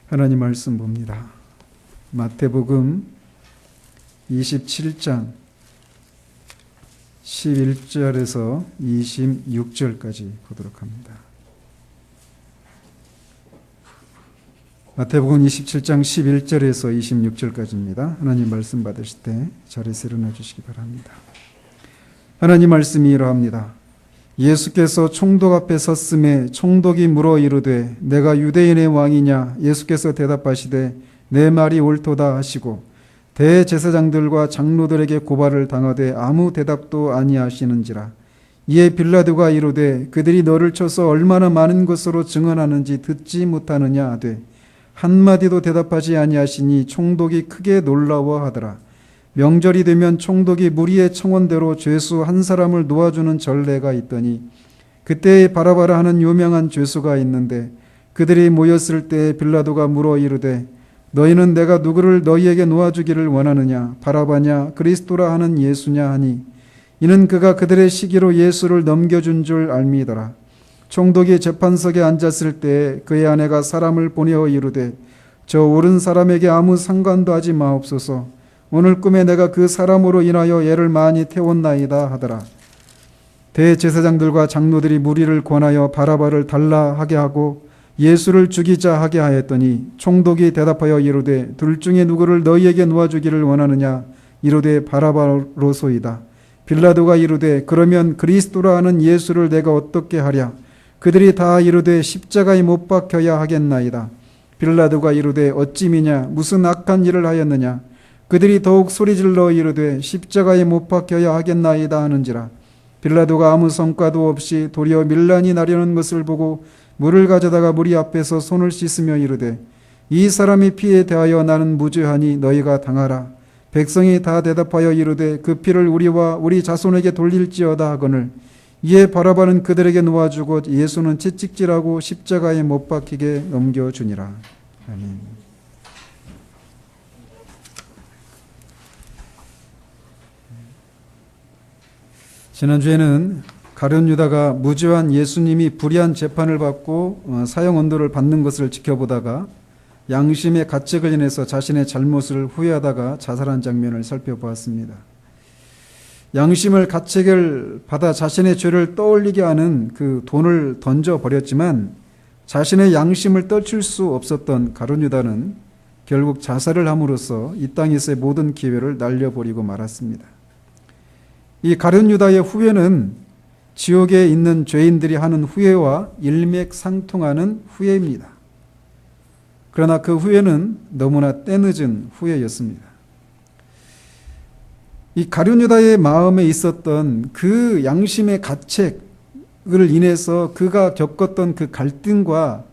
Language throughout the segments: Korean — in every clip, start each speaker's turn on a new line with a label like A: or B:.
A: 하나님 말씀 봅니다. 마태복음 27장 11절에서 26절까지 보도록 합니다. 마태복음 27장 11절에서 26절까지입니다. 하나님 말씀 받으실 때 자리에서 일어나 주시기 바랍니다. 하나님 말씀이 이러합니다. 예수께서 총독 앞에 섰음에 총독이 물어 이르되 내가 유대인의 왕이냐? 예수께서 대답하시되 내 말이 옳도다 하시고 대제사장들과 장로들에게 고발을 당하되 아무 대답도 아니하시는지라. 이에 빌라도가 이르되 그들이 너를 쳐서 얼마나 많은 것으로 증언하는지 듣지 못하느냐 하되 한마디도 대답하지 아니하시니 총독이 크게 놀라워하더라. 명절이 되면 총독이 무리의 청원대로 죄수 한 사람을 놓아주는 전례가 있더니 그때 바라바라 하는 유명한 죄수가 있는데 그들이 모였을 때 빌라도가 물어 이르되 너희는 내가 누구를 너희에게 놓아주기를 원하느냐? 바라바냐? 그리스도라 하는 예수냐 하니 이는 그가 그들의 시기로 예수를 넘겨준 줄 알미더라. 총독이 재판석에 앉았을 때 그의 아내가 사람을 보내어 이르되 저 옳은 사람에게 아무 상관도 하지 마옵소서. 오늘 꿈에 내가 그 사람으로 인하여 애를 많이 태웠나이다 하더라. 대제사장들과 장로들이 무리를 권하여 바라바를 달라 하게 하고 예수를 죽이자 하게 하였더니 총독이 대답하여 이르되 둘 중에 누구를 너희에게 놓아주기를 원하느냐? 이르되 바라바로소이다. 빌라도가 이르되 그러면 그리스도라 하는 예수를 내가 어떻게 하랴? 그들이 다 이르되 십자가에 못 박혀야 하겠나이다. 빌라도가 이르되 어찌미냐? 무슨 악한 일을 하였느냐? 그들이 더욱 소리질러 이르되 십자가에 못 박혀야 하겠나이다 하는지라. 빌라도가 아무 성과도 없이 도리어 밀란이 나려는 것을 보고 물을 가져다가 무리 앞에서 손을 씻으며 이르되 이 사람의 피에 대하여 나는 무죄하니 너희가 당하라. 백성이 다 대답하여 이르되 그 피를 우리와 우리 자손에게 돌릴지어다 하거늘 이에 바라바는 그들에게 놓아주고 예수는 채찍질하고 십자가에 못 박히게 넘겨주니라. 아멘. 지난주에는 가룟 유다가 무죄한 예수님이 불의한 재판을 받고 사형 언도를 받는 것을 지켜보다가 양심의 가책을 인해서 자신의 잘못을 후회하다가 자살한 장면을 살펴보았습니다. 양심을 가책을 받아 자신의 죄를 떠올리게 하는 그 돈을 던져버렸지만 자신의 양심을 떨칠 수 없었던 가룟 유다는 결국 자살을 함으로써 이 땅에서의 모든 기회를 날려버리고 말았습니다. 이 가룟 유다의 후회는 지옥에 있는 죄인들이 하는 후회와 일맥상통하는 후회입니다. 그러나 그 후회는 너무나 때늦은 후회였습니다. 이 가룟 유다의 마음에 있었던 그 양심의 가책을 인해서 그가 겪었던 그 갈등과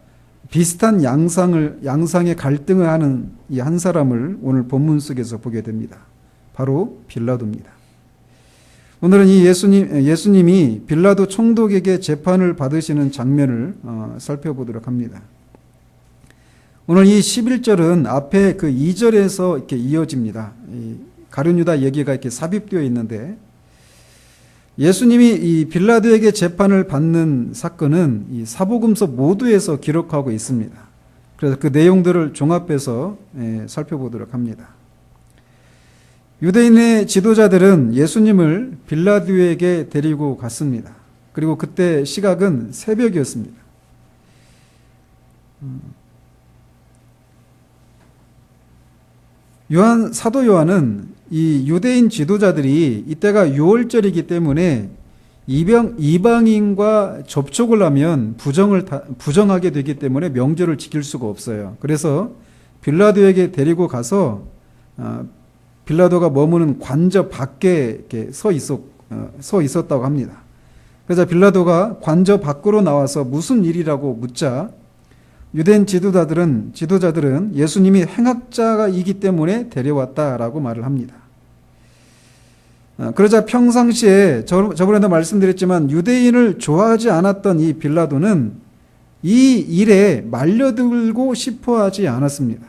A: 비슷한 양상의 갈등을 하는 이 한 사람을 오늘 본문 속에서 보게 됩니다. 바로 빌라도입니다. 오늘은 이 예수님이 빌라도 총독에게 재판을 받으시는 장면을 살펴보도록 합니다. 오늘 이 11절은 앞에 그 2절에서 이렇게 이어집니다. 가룟 유다 얘기가 이렇게 삽입되어 있는데 예수님이 이 빌라도에게 재판을 받는 사건은 이 사복음서 모두에서 기록하고 있습니다. 그래서 그 내용들을 종합해서 살펴보도록 합니다. 유대인의 지도자들은 예수님을 빌라도에게 데리고 갔습니다. 그리고 그때 시각은 새벽이었습니다. 사도 요한은 이 유대인 지도자들이 이때가 6월절이기 때문에 이방인과 접촉을 하면 부정하게 되기 때문에 명절을 지킬 수가 없어요. 그래서 빌라도에게 데리고 가서 빌라도가 머무는 관저 밖에 이렇게 서 있었다고 합니다. 그래서 빌라도가 관저 밖으로 나와서 무슨 일이라고 묻자 유대인 지도자들은 예수님이 행악자이기 때문에 데려왔다라고 말을 합니다. 그러자 평상시에 저번에도 말씀드렸지만 유대인을 좋아하지 않았던 이 빌라도는 이 일에 말려들고 싶어 하지 않았습니다.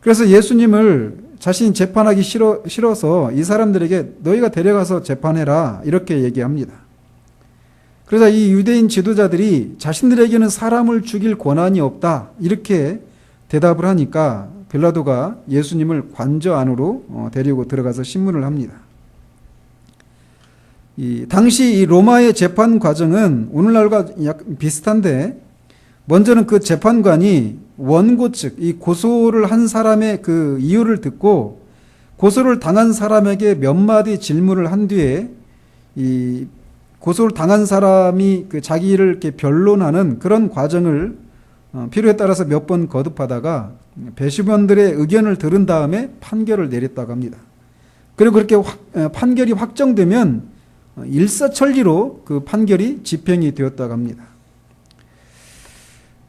A: 그래서 예수님을 자신이 재판하기 싫어서 이 사람들에게 너희가 데려가서 재판해라 이렇게 얘기합니다. 그래서 이 유대인 지도자들이 자신들에게는 사람을 죽일 권한이 없다 이렇게 대답을 하니까 빌라도가 예수님을 관저 안으로 데리고 들어가서 신문을 합니다. 당시 이 로마의 재판 과정은 오늘날과 약 비슷한데, 먼저는 그 재판관이 원고 측, 이 고소를 한 사람의 그 이유를 듣고 고소를 당한 사람에게 몇 마디 질문을 한 뒤에 이 고소를 당한 사람이 그 자기를 이렇게 변론하는 그런 과정을 필요에 따라서 몇 번 거듭하다가 배심원들의 의견을 들은 다음에 판결을 내렸다고 합니다. 그리고 그렇게 판결이 확정되면 일사천리로 그 판결이 집행이 되었다고 합니다.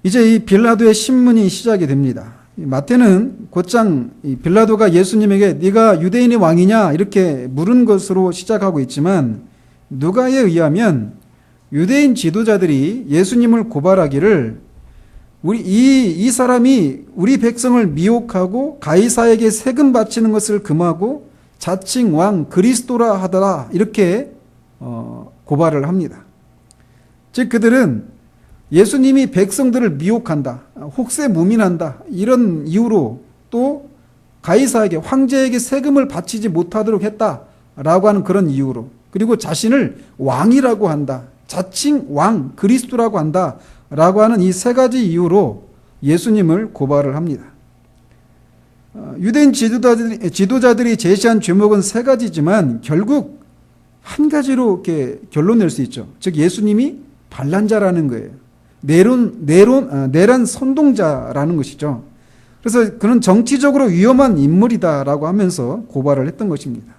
A: 이제 이 빌라도의 신문이 시작이 됩니다. 마태는 곧장 빌라도가 예수님에게 네가 유대인의 왕이냐 이렇게 물은 것으로 시작하고 있지만, 누가에 의하면 유대인 지도자들이 예수님을 고발하기를 이 사람이 우리 백성을 미혹하고 가이사에게 세금 바치는 것을 금하고 자칭 왕 그리스도라 하더라, 이렇게 고발을 합니다. 즉 그들은 예수님이 백성들을 미혹한다, 혹세무민한다, 이런 이유로 또 가이사에게, 황제에게 세금을 바치지 못하도록 했다라고 하는 그런 이유로, 그리고 자신을 왕이라고 한다, 자칭 왕 그리스도라고 한다 라고 하는 이 세 가지 이유로 예수님을 고발을 합니다. 유대인 지도자들이 제시한 죄목은 세 가지지만 결국 한 가지로 이렇게 결론 낼 수 있죠. 즉 예수님이 반란자라는 거예요. 내란 선동자라는 것이죠. 그래서 그는 정치적으로 위험한 인물이다라고 하면서 고발을 했던 것입니다.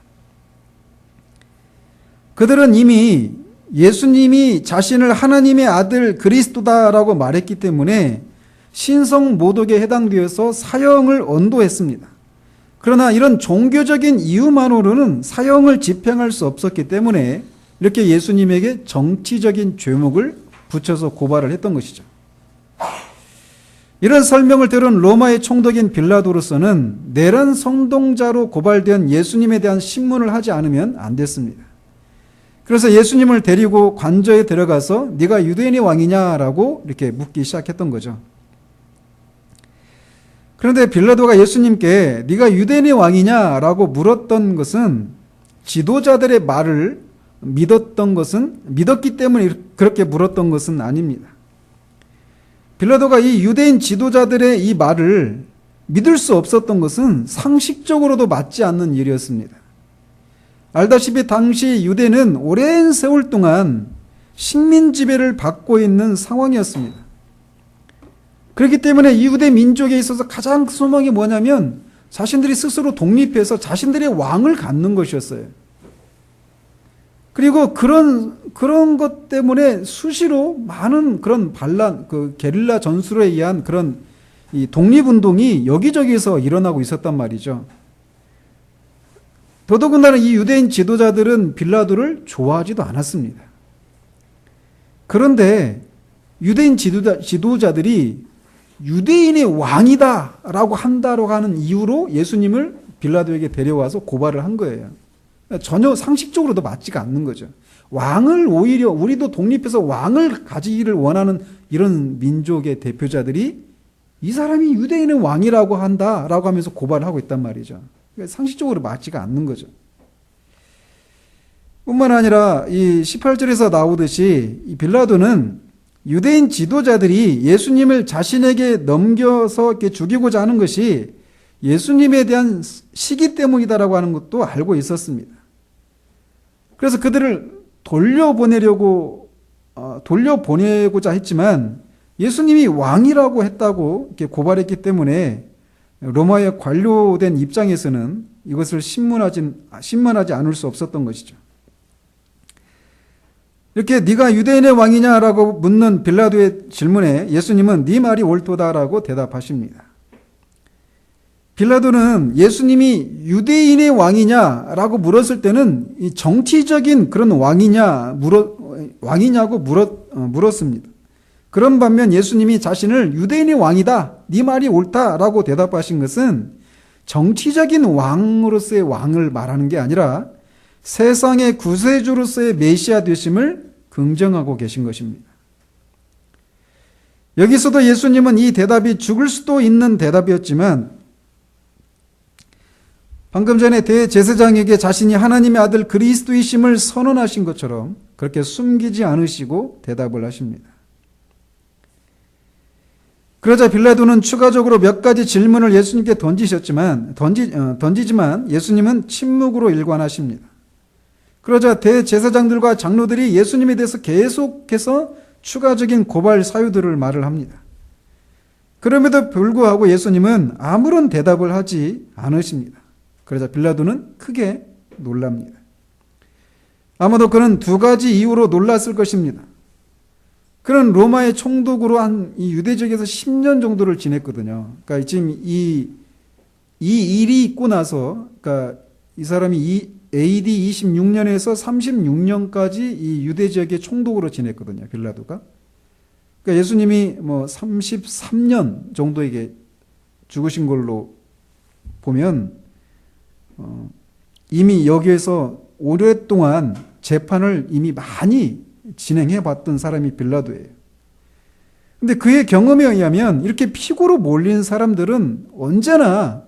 A: 그들은 이미 예수님이 자신을 하나님의 아들 그리스도다라고 말했기 때문에 신성 모독에 해당되어서 사형을 언도했습니다. 그러나 이런 종교적인 이유만으로는 사형을 집행할 수 없었기 때문에 이렇게 예수님에게 정치적인 죄목을 붙여서 고발을 했던 것이죠. 이런 설명을 들은 로마의 총독인 빌라도로서는 내란 선동자로 고발된 예수님에 대한 신문을 하지 않으면 안 됐습니다. 그래서 예수님을 데리고 관저에 들어가서 네가 유대인의 왕이냐라고 이렇게 묻기 시작했던 거죠. 그런데 빌라도가 예수님께 네가 유대인의 왕이냐라고 물었던 것은 지도자들의 말을 믿었기 때문에 그렇게 물었던 것은 아닙니다. 빌라도가 이 유대인 지도자들의 이 말을 믿을 수 없었던 것은 상식적으로도 맞지 않는 일이었습니다. 알다시피 당시 유대는 오랜 세월 동안 식민 지배를 받고 있는 상황이었습니다. 그렇기 때문에 이 유대 민족에 있어서 가장 소망이 뭐냐면 자신들이 스스로 독립해서 자신들의 왕을 갖는 것이었어요. 그리고 그런 것 때문에 수시로 많은 그런 게릴라 전술에 의한 그런 이 독립운동이 여기저기서 일어나고 있었단 말이죠. 더더군다나 이 유대인 지도자들은 빌라도를 좋아하지도 않았습니다. 그런데 유대인 지도자들이 유대인의 왕이다라고 한다고 하는 이유로 예수님을 빌라도에게 데려와서 고발을 한 거예요. 전혀 상식적으로도 맞지가 않는 거죠. 왕을 오히려 우리도 독립해서 왕을 가지기를 원하는 이런 민족의 대표자들이 이 사람이 유대인의 왕이라고 한다라고 하면서 고발을 하고 있단 말이죠. 상식적으로 맞지가 않는 거죠. 뿐만 아니라 이 18절에서 나오듯이 이 빌라도는 유대인 지도자들이 예수님을 자신에게 넘겨서 이렇게 죽이고자 하는 것이 예수님에 대한 시기 때문이다라고 하는 것도 알고 있었습니다. 그래서 그들을 돌려보내고자 했지만 예수님이 왕이라고 했다고 이렇게 고발했기 때문에 로마의 관료된 입장에서는 이것을 신문하지 않을 수 없었던 것이죠. 이렇게 네가 유대인의 왕이냐라고 묻는 빌라도의 질문에 예수님은 네 말이 옳도다라고 대답하십니다. 빌라도는 예수님이 유대인의 왕이냐라고 물었을 때는 이 정치적인 그런 왕이냐고 물었습니다. 그런 반면 예수님이 자신을 유대인의 왕이다, 네 말이 옳다라고 대답하신 것은 정치적인 왕으로서의 왕을 말하는 게 아니라 세상의 구세주로서의 메시아 되심을 긍정하고 계신 것입니다. 여기서도 예수님은 이 대답이 죽을 수도 있는 대답이었지만 방금 전에 대제사장에게 자신이 하나님의 아들 그리스도이심을 선언하신 것처럼 그렇게 숨기지 않으시고 대답을 하십니다. 그러자 빌라도는 추가적으로 몇 가지 질문을 예수님께 던지지만 예수님은 침묵으로 일관하십니다. 그러자 대제사장들과 장로들이 예수님에 대해서 계속해서 추가적인 고발 사유들을 말을 합니다. 그럼에도 불구하고 예수님은 아무런 대답을 하지 않으십니다. 그러자 빌라도는 크게 놀랍니다. 아마도 그는 두 가지 이유로 놀랐을 것입니다. 그는 로마의 총독으로 한 이 유대 지역에서 10년 정도를 지냈거든요. 그러니까 지금 이 일이 있고 나서, 그러니까 이 사람이 AD 26년에서 36년까지 이 유대 지역의 총독으로 지냈거든요. 빌라도가. 그러니까 예수님이 뭐 33년 정도에게 죽으신 걸로 보면 이미 여기에서 오랫동안 재판을 이미 많이 진행해 봤던 사람이 빌라도예요. 근데 그의 경험에 의하면 이렇게 피고로 몰린 사람들은 언제나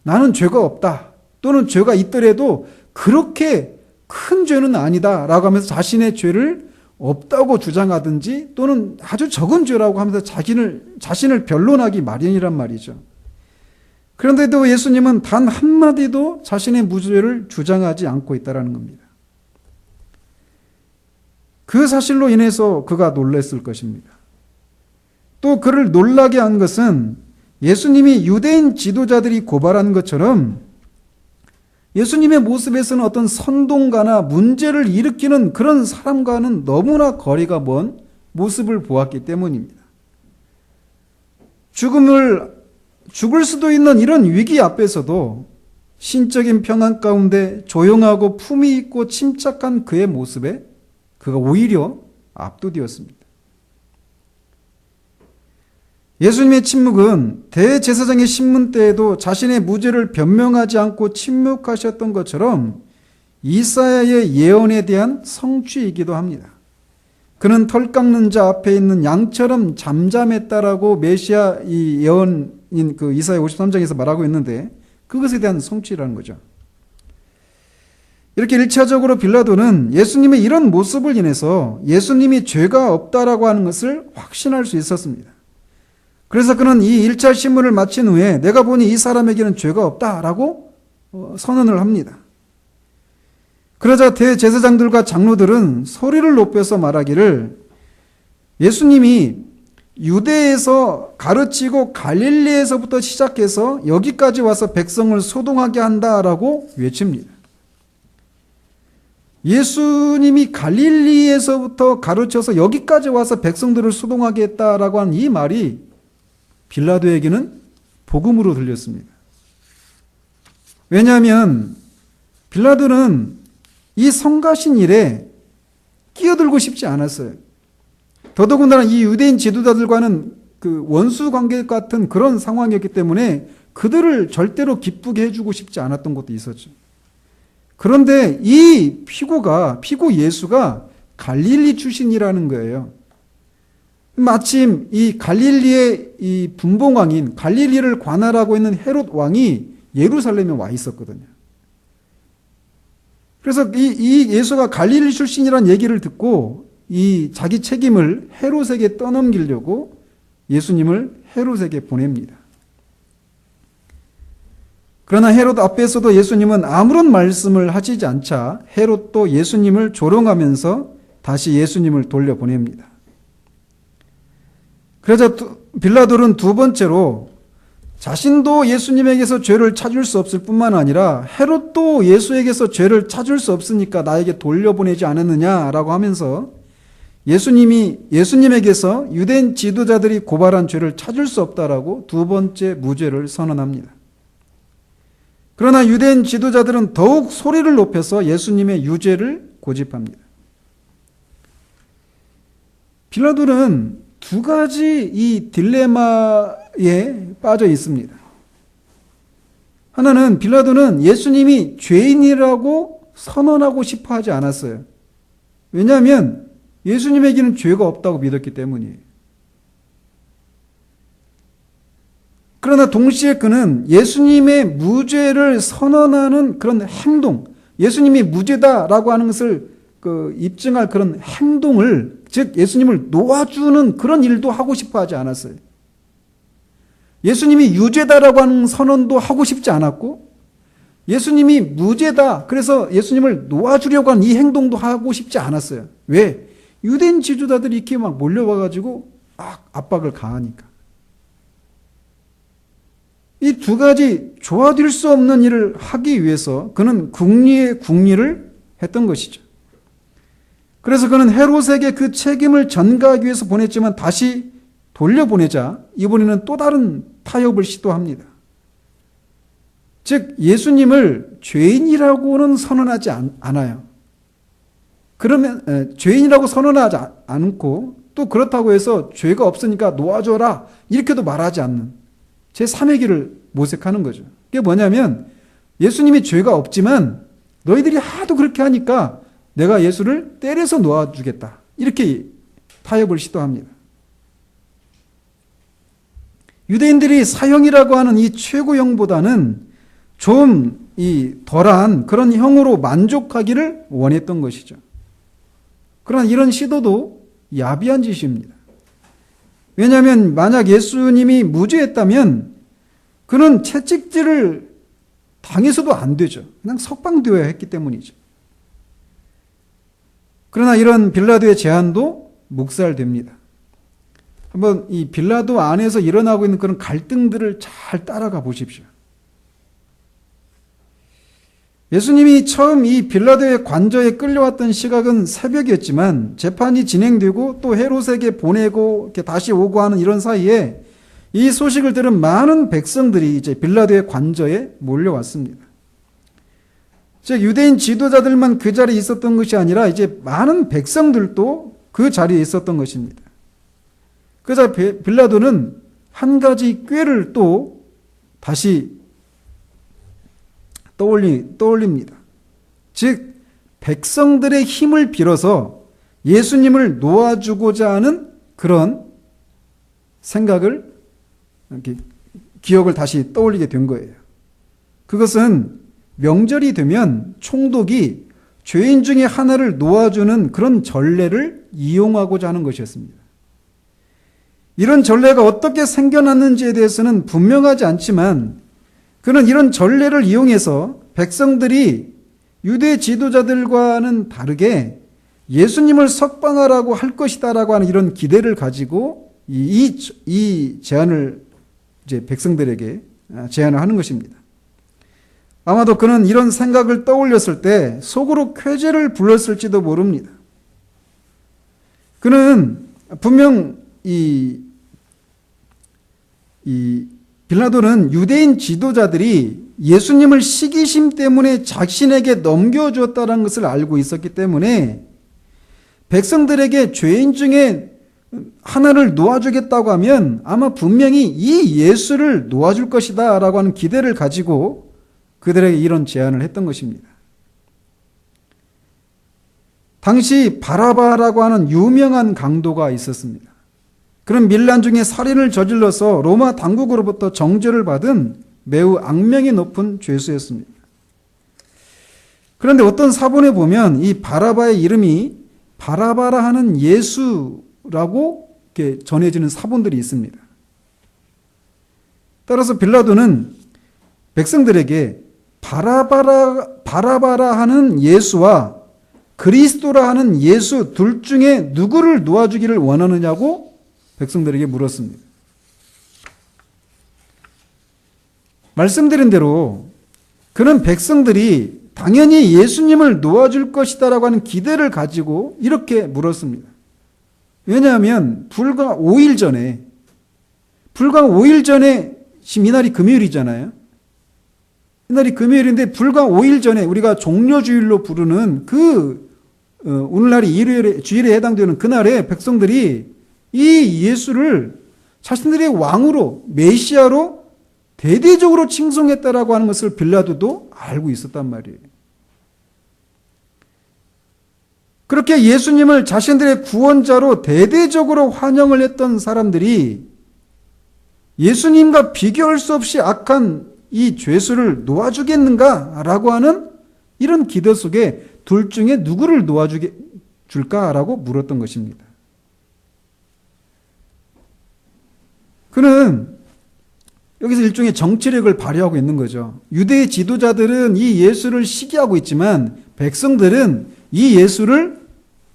A: 나는 죄가 없다, 또는 죄가 있더라도 그렇게 큰 죄는 아니다 라고 하면서 자신의 죄를 없다고 주장하든지 또는 아주 적은 죄라고 하면서 자신을 변론하기 마련이란 말이죠. 그런데도 예수님은 단 한마디도 자신의 무죄를 주장하지 않고 있다는 겁니다. 그 사실로 인해서 그가 놀랐을 것입니다. 또 그를 놀라게 한 것은 예수님이 유대인 지도자들이 고발한 것처럼 예수님의 모습에서는 어떤 선동가나 문제를 일으키는 그런 사람과는 너무나 거리가 먼 모습을 보았기 때문입니다. 죽을 수도 있는 이런 위기 앞에서도 신적인 평안 가운데 조용하고 품위 있고 침착한 그의 모습에 그가 오히려 압도되었습니다. 예수님의 침묵은 대제사장의 신문 때에도 자신의 무죄를 변명하지 않고 침묵하셨던 것처럼 이사야의 예언에 대한 성취이기도 합니다. 그는 털 깎는 자 앞에 있는 양처럼 잠잠했다라고 메시아 이 예언인 그 이사야 53장에서 말하고 있는데 그것에 대한 성취라는 거죠. 이렇게 1차적으로 빌라도는 예수님의 이런 모습을 인해서 예수님이 죄가 없다라고 하는 것을 확신할 수 있었습니다. 그래서 그는 이 1차 신문을 마친 후에 내가 보니 이 사람에게는 죄가 없다라고 선언을 합니다. 그러자 대제사장들과 장로들은 소리를 높여서 말하기를 예수님이 유대에서 가르치고 갈릴리에서부터 시작해서 여기까지 와서 백성을 소동하게 한다라고 외칩니다. 예수님이 갈릴리에서부터 가르쳐서 여기까지 와서 백성들을 소동하게 했다라고 하는 이 말이 빌라도에게는 복음으로 들렸습니다. 왜냐하면 빌라도는 이 성가신 일에 끼어들고 싶지 않았어요. 더더군다나 이 유대인 지도자들과는 그 원수 관계 같은 그런 상황이었기 때문에 그들을 절대로 기쁘게 해주고 싶지 않았던 것도 있었죠. 그런데 이 피고 예수가 갈릴리 출신이라는 거예요. 마침 이 갈릴리의 이 분봉왕인 갈릴리를 관할하고 있는 헤롯 왕이 예루살렘에 와 있었거든요. 그래서 이 예수가 갈릴리 출신이라는 얘기를 듣고 이 자기 책임을 헤롯에게 떠넘기려고 예수님을 헤롯에게 보냅니다. 그러나 헤롯 앞에서도 예수님은 아무런 말씀을 하시지 않자 헤롯도 예수님을 조롱하면서 다시 예수님을 돌려보냅니다. 그러자 빌라도는 두 번째로 자신도 예수님에게서 죄를 찾을 수 없을 뿐만 아니라 헤롯도 예수에게서 죄를 찾을 수 없으니까 나에게 돌려보내지 않았느냐라고 하면서 예수님에게서 유대인 지도자들이 고발한 죄를 찾을 수 없다라고 두 번째 무죄를 선언합니다. 그러나 유대인 지도자들은 더욱 소리를 높여서 예수님의 유죄를 고집합니다. 빌라도는 두 가지 이 딜레마에 빠져 있습니다. 하나는 빌라도는 예수님이 죄인이라고 선언하고 싶어 하지 않았어요. 왜냐하면 예수님에게는 죄가 없다고 믿었기 때문이에요. 그러나 동시에 그는 예수님의 무죄를 선언하는 그런 행동, 예수님이 무죄다라고 하는 것을 입증할 그런 행동을, 즉 예수님을 놓아주는 그런 일도 하고 싶어 하지 않았어요. 예수님이 유죄다라고 하는 선언도 하고 싶지 않았고, 예수님이 무죄다, 그래서 예수님을 놓아주려고 하는 이 행동도 하고 싶지 않았어요. 왜? 유대인 지도자들이 이렇게 막 몰려와가지고 압박을 가하니까. 이 두 가지 조화될 수 없는 일을 하기 위해서 그는 국리의 국리를 했던 것이죠. 그래서 그는 헤롯에게 그 책임을 전가하기 위해서 보냈지만 다시 돌려보내자 이번에는 또 다른 타협을 시도합니다. 즉 예수님을 죄인이라고는 선언하지 않아요. 그러면 죄인이라고 선언하지 않고 또 그렇다고 해서 죄가 없으니까 놓아줘라 이렇게도 말하지 않는 제3의 길을 모색하는 거죠. 그게 뭐냐면 예수님이 죄가 없지만 너희들이 하도 그렇게 하니까 내가 예수를 때려서 놓아주겠다. 이렇게 타협을 시도합니다. 유대인들이 사형이라고 하는 이 최고형보다는 좀 덜한 그런 형으로 만족하기를 원했던 것이죠. 그러나 이런 시도도 야비한 짓입니다. 왜냐하면 만약 예수님이 무죄했다면 그는 채찍질을 당해서도 안 되죠. 그냥 석방되어야 했기 때문이죠. 그러나 이런 빌라도의 제안도 묵살됩니다. 한번 이 빌라도 안에서 일어나고 있는 그런 갈등들을 잘 따라가 보십시오. 예수님이 처음 이 빌라도의 관저에 끌려왔던 시각은 새벽이었지만 재판이 진행되고 또 헤롯에게 보내고 이렇게 다시 오고 하는 이런 사이에 이 소식을 들은 많은 백성들이 이제 빌라도의 관저에 몰려왔습니다. 즉 유대인 지도자들만 그 자리에 있었던 것이 아니라 이제 많은 백성들도 그 자리에 있었던 것입니다. 그래서 빌라도는 한 가지 꾀를 또 다시 떠올립니다. 즉 백성들의 힘을 빌어서 예수님을 놓아주고자 하는 그런 생각을 이렇게 기억을 다시 떠올리게 된 거예요. 그것은 명절이 되면 총독이 죄인 중에 하나를 놓아주는 그런 전례를 이용하고자 하는 것이었습니다. 이런 전례가 어떻게 생겨났는지에 대해서는 분명하지 않지만 그는 이런 전례를 이용해서 백성들이 유대 지도자들과는 다르게 예수님을 석방하라고 할 것이다라고 하는 이런 기대를 가지고 이 제안을 이제 백성들에게 제안을 하는 것입니다. 아마도 그는 이런 생각을 떠올렸을 때 속으로 쾌재를 불렀을지도 모릅니다. 그는 분명 이 빌라도는 유대인 지도자들이 예수님을 시기심 때문에 자신에게 넘겨주었다는 것을 알고 있었기 때문에 백성들에게 죄인 중에 하나를 놓아주겠다고 하면 아마 분명히 이 예수를 놓아줄 것이다 라고 하는 기대를 가지고 그들에게 이런 제안을 했던 것입니다. 당시 바라바라고 하는 유명한 강도가 있었습니다. 그런 밀란 중에 살인을 저질러서 로마 당국으로부터 정죄를 받은 매우 악명이 높은 죄수였습니다. 그런데 어떤 사본에 보면 이 바라바의 이름이 바라바라 하는 예수라고 이렇게 전해지는 사본들이 있습니다. 따라서 빌라도는 백성들에게 바라바라 하는 예수와 그리스도라 하는 예수 둘 중에 누구를 놓아주기를 원하느냐고 백성들에게 물었습니다. 말씀드린 대로 그는 백성들이 당연히 예수님을 놓아줄 것이다라고 하는 기대를 가지고 이렇게 물었습니다. 왜냐하면 불과 5일 전에 지금 이날이 금요일이잖아요. 이날이 금요일인데 불과 5일 전에 우리가 종려주일로 부르는 오늘날이 주일에 해당되는 그날에 백성들이 이 예수를 자신들의 왕으로 메시아로 대대적으로 칭송했다라고 하는 것을 빌라도도 알고 있었단 말이에요. 그렇게 예수님을 자신들의 구원자로 대대적으로 환영을 했던 사람들이 예수님과 비교할 수 없이 악한 이 죄수를 놓아주겠는가라고 하는 이런 기도 속에 둘 중에 누구를 놓아줄까라고 물었던 것입니다. 그는 여기서 일종의 정치력을 발휘하고 있는 거죠. 유대의 지도자들은 이 예수를 시기하고 있지만 백성들은 이 예수를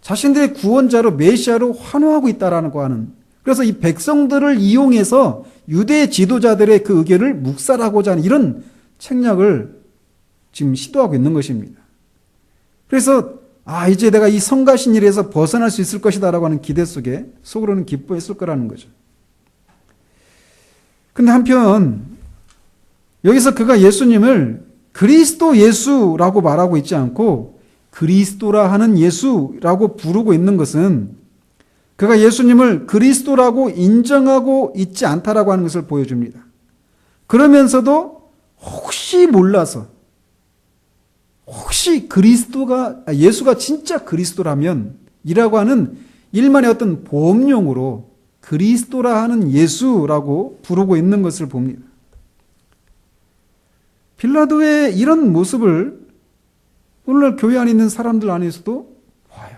A: 자신들의 구원자로 메시아로 환호하고 있다라고 하는, 그래서 이 백성들을 이용해서 유대의 지도자들의 그 의견을 묵살하고자 하는 이런 책략을 지금 시도하고 있는 것입니다. 그래서 이제 내가 이 성가신 일에서 벗어날 수 있을 것이다라고 하는 기대 속에 속으로는 기뻐했을 거라는 거죠. 근데 한편 여기서 그가 예수님을 그리스도 예수라고 말하고 있지 않고 그리스도라 하는 예수라고 부르고 있는 것은 그가 예수님을 그리스도라고 인정하고 있지 않다라고 하는 것을 보여줍니다. 그러면서도 혹시 몰라서, 혹시 예수가 진짜 그리스도라면 이라고 하는 일만의 어떤 보험용으로 그리스도라 하는 예수라고 부르고 있는 것을 봅니다. 빌라도의 이런 모습을 오늘날 교회 안에 있는 사람들 안에서도 봐요.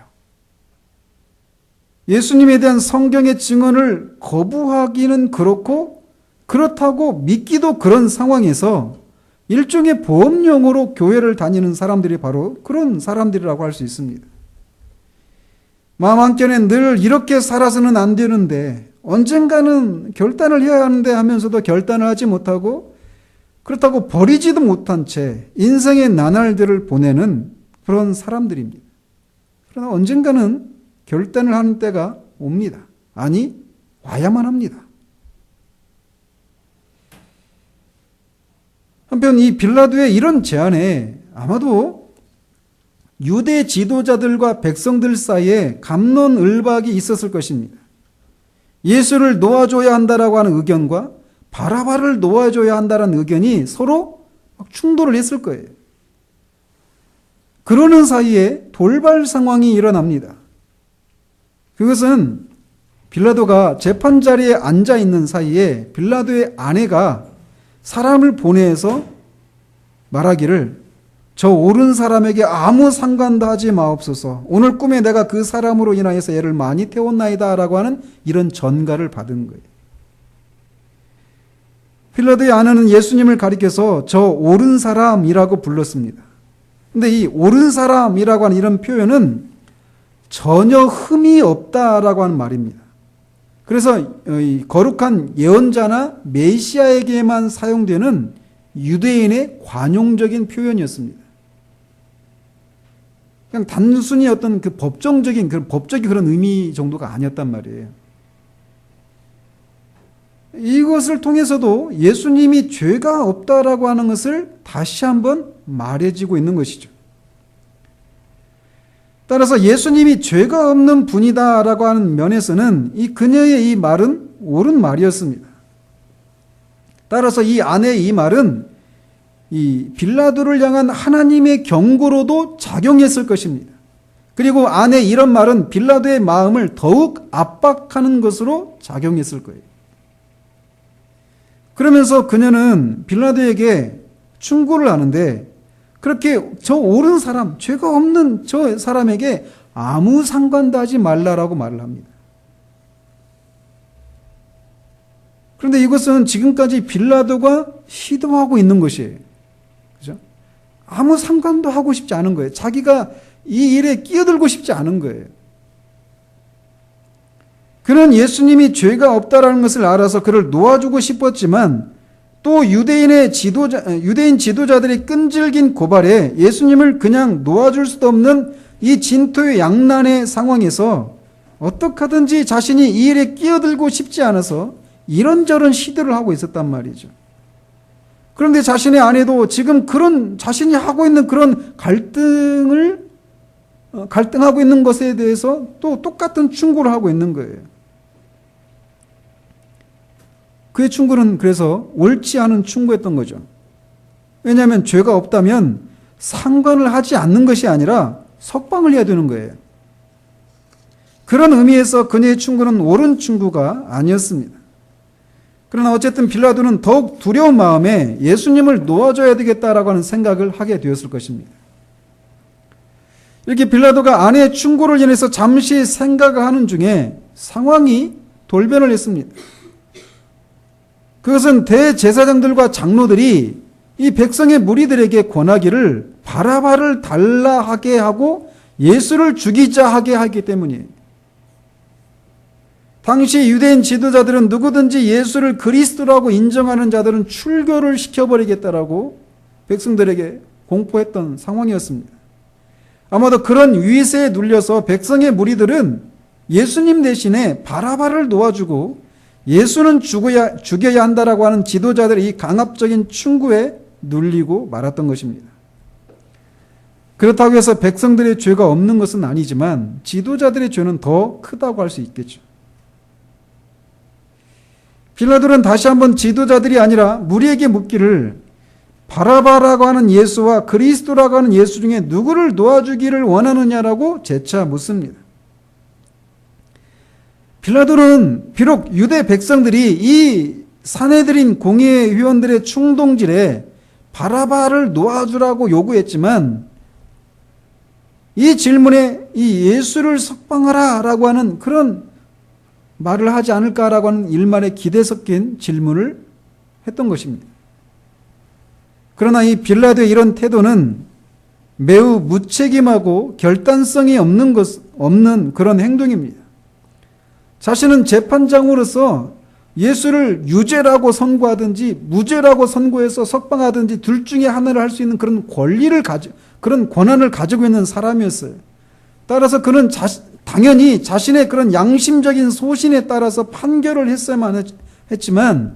A: 예수님에 대한 성경의 증언을 거부하기는 그렇고, 그렇다고 믿기도 그런 상황에서 일종의 보험용으로 교회를 다니는 사람들이 바로 그런 사람들이라고 할 수 있습니다. 마음 한켠에 늘 이렇게 살아서는 안 되는데, 언젠가는 결단을 해야 하는데 하면서도 결단을 하지 못하고, 그렇다고 버리지도 못한 채 인생의 나날들을 보내는 그런 사람들입니다. 그러나 언젠가는 결단을 하는 때가 옵니다. 아니, 와야만 합니다. 한편 이 빌라도의 이런 제안에 아마도 유대 지도자들과 백성들 사이에 갑론을박이 있었을 것입니다. 예수를 놓아줘야 한다라고 하는 의견과 바라바를 놓아줘야 한다는 의견이 서로 충돌을 했을 거예요. 그러는 사이에 돌발 상황이 일어납니다. 그것은 빌라도가 재판 자리에 앉아 있는 사이에 빌라도의 아내가 사람을 보내서 말하기를, 저 옳은 사람에게 아무 상관도 하지 마옵소서. 오늘 꿈에 내가 그 사람으로 인하여서 애를 많이 태웠나이다 라고 하는 이런 전가를 받은 거예요. 빌라도의 아내는 예수님을 가리켜서 저 옳은 사람이라고 불렀습니다. 근데 이 옳은 사람이라고 하는 이런 표현은 전혀 흠이 없다라고 하는 말입니다. 그래서 이 거룩한 예언자나 메시아에게만 사용되는 유대인의 관용적인 표현이었습니다. 그냥 단순히 어떤 그 법적인 그런 의미 정도가 아니었단 말이에요. 이것을 통해서도 예수님이 죄가 없다라고 하는 것을 다시 한번 말해지고 있는 것이죠. 따라서 예수님이 죄가 없는 분이다라고 하는 면에서는 이 그녀의 이 말은 옳은 말이었습니다. 따라서 이 아내의 이 말은 이 빌라도를 향한 하나님의 경고로도 작용했을 것입니다. 그리고 아내의 이런 말은 빌라도의 마음을 더욱 압박하는 것으로 작용했을 거예요. 그러면서 그녀는 빌라도에게 충고를 하는데, 그렇게 저 옳은 사람, 죄가 없는 저 사람에게 아무 상관도 하지 말라라고 말을 합니다. 그런데 이것은 지금까지 빌라도가 시도하고 있는 것이에요. 그죠? 아무 상관도 하고 싶지 않은 거예요. 자기가 이 일에 끼어들고 싶지 않은 거예요. 그는 예수님이 죄가 없다라는 것을 알아서 그를 놓아주고 싶었지만, 또 유대인 지도자들의 끈질긴 고발에 예수님을 그냥 놓아줄 수도 없는 이 진토의 양난의 상황에서 어떻게 하든지 자신이 이 일에 끼어들고 싶지 않아서 이런저런 시도를 하고 있었단 말이죠. 그런데 자신의 아내도 지금 그런 자신이 하고 있는 그런 갈등하고 있는 것에 대해서 또 똑같은 충고를 하고 있는 거예요. 그의 충고는 그래서 옳지 않은 충고였던 거죠. 왜냐하면 죄가 없다면 상관을 하지 않는 것이 아니라 석방을 해야 되는 거예요. 그런 의미에서 그녀의 충고는 옳은 충고가 아니었습니다. 그러나 어쨌든 빌라도는 더욱 두려운 마음에 예수님을 놓아줘야 되겠다라고 하는 생각을 하게 되었을 것입니다. 이렇게 빌라도가 아내의 충고를 인해서 잠시 생각을 하는 중에 상황이 돌변을 했습니다. 그것은 대제사장들과 장로들이 이 백성의 무리들에게 권하기를 바라바를 달라 하게 하고 예수를 죽이자 하게 하기 때문이에요. 당시 유대인 지도자들은 누구든지 예수를 그리스도라고 인정하는 자들은 출교를 시켜버리겠다라고 백성들에게 공포했던 상황이었습니다. 아마도 그런 위세에 눌려서 백성의 무리들은 예수님 대신에 바라바를 놓아주고 예수는 죽여야 한다라고 하는 지도자들의 이 강압적인 충고에 눌리고 말았던 것입니다. 그렇다고 해서 백성들의 죄가 없는 것은 아니지만 지도자들의 죄는 더 크다고 할 수 있겠죠. 빌라도는 다시 한번 지도자들이 아니라 무리에게 묻기를 바라바라고 하는 예수와 그리스도라고 하는 예수 중에 누구를 놓아주기를 원하느냐라고 재차 묻습니다. 빌라도는 비록 유대 백성들이 이 사내들인 공의회 위원들의 충동질에 바라바를 놓아주라고 요구했지만 이 질문에 이 예수를 석방하라 라고 하는 그런 말을 하지 않을까라고 하는 일말의 기대 섞인 질문을 했던 것입니다. 그러나 이 빌라도의 이런 태도는 매우 무책임하고 결단성이 없는 그런 행동입니다. 자신은 재판장으로서 예수를 유죄라고 선고하든지 무죄라고 선고해서 석방하든지 둘 중에 하나를 할 수 있는 그런 그런 권한을 가지고 있는 사람이었어요. 따라서 그는 당연히 자신의 그런 양심적인 소신에 따라서 판결을 했어야만 했지만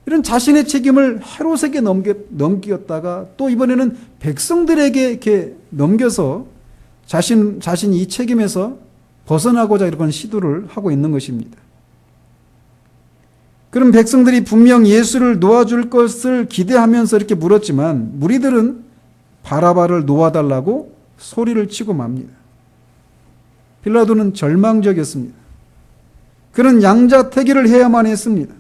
A: 이런 자신의 책임을 헤롯에게 넘겼다가 또 이번에는 백성들에게 이렇게 넘겨서 자신이 이 책임에서 벗어나고자 이런 시도를 하고 있는 것입니다. 그럼 백성들이 분명 예수를 놓아줄 것을 기대하면서 이렇게 물었지만 무리들은 바라바를 놓아달라고 소리를 치고 맙니다. 빌라도는 절망적이었습니다. 그는 양자택일을 해야만 했습니다.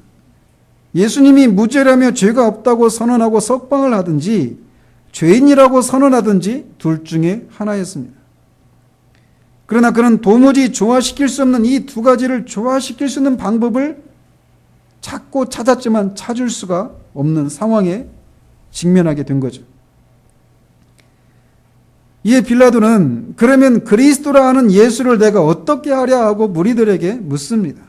A: 예수님이 무죄라며 죄가 없다고 선언하고 석방을 하든지 죄인이라고 선언하든지 둘 중에 하나였습니다. 그러나 그는 도무지 조화시킬 수 없는 이 두 가지를 조화시킬 수 있는 방법을 찾았지만 찾을 수가 없는 상황에 직면하게 된 거죠. 이에 빌라도는 그러면 그리스도라 하는 예수를 내가 어떻게 하랴 하고 무리들에게 묻습니다.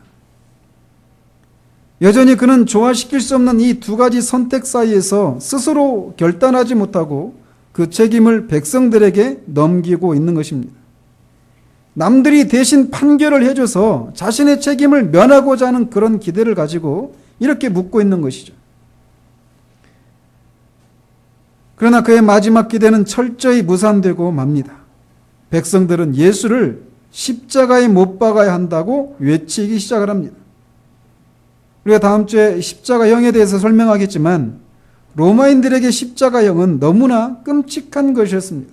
A: 여전히 그는 조화시킬 수 없는 이 두 가지 선택 사이에서 스스로 결단하지 못하고 그 책임을 백성들에게 넘기고 있는 것입니다. 남들이 대신 판결을 해줘서 자신의 책임을 면하고자 하는 그런 기대를 가지고 이렇게 묻고 있는 것이죠. 그러나 그의 마지막 기대는 철저히 무산되고 맙니다. 백성들은 예수를 십자가에 못 박아야 한다고 외치기 시작을 합니다. 우리가 다음 주에 십자가형에 대해서 설명하겠지만 로마인들에게 십자가형은 너무나 끔찍한 것이었습니다.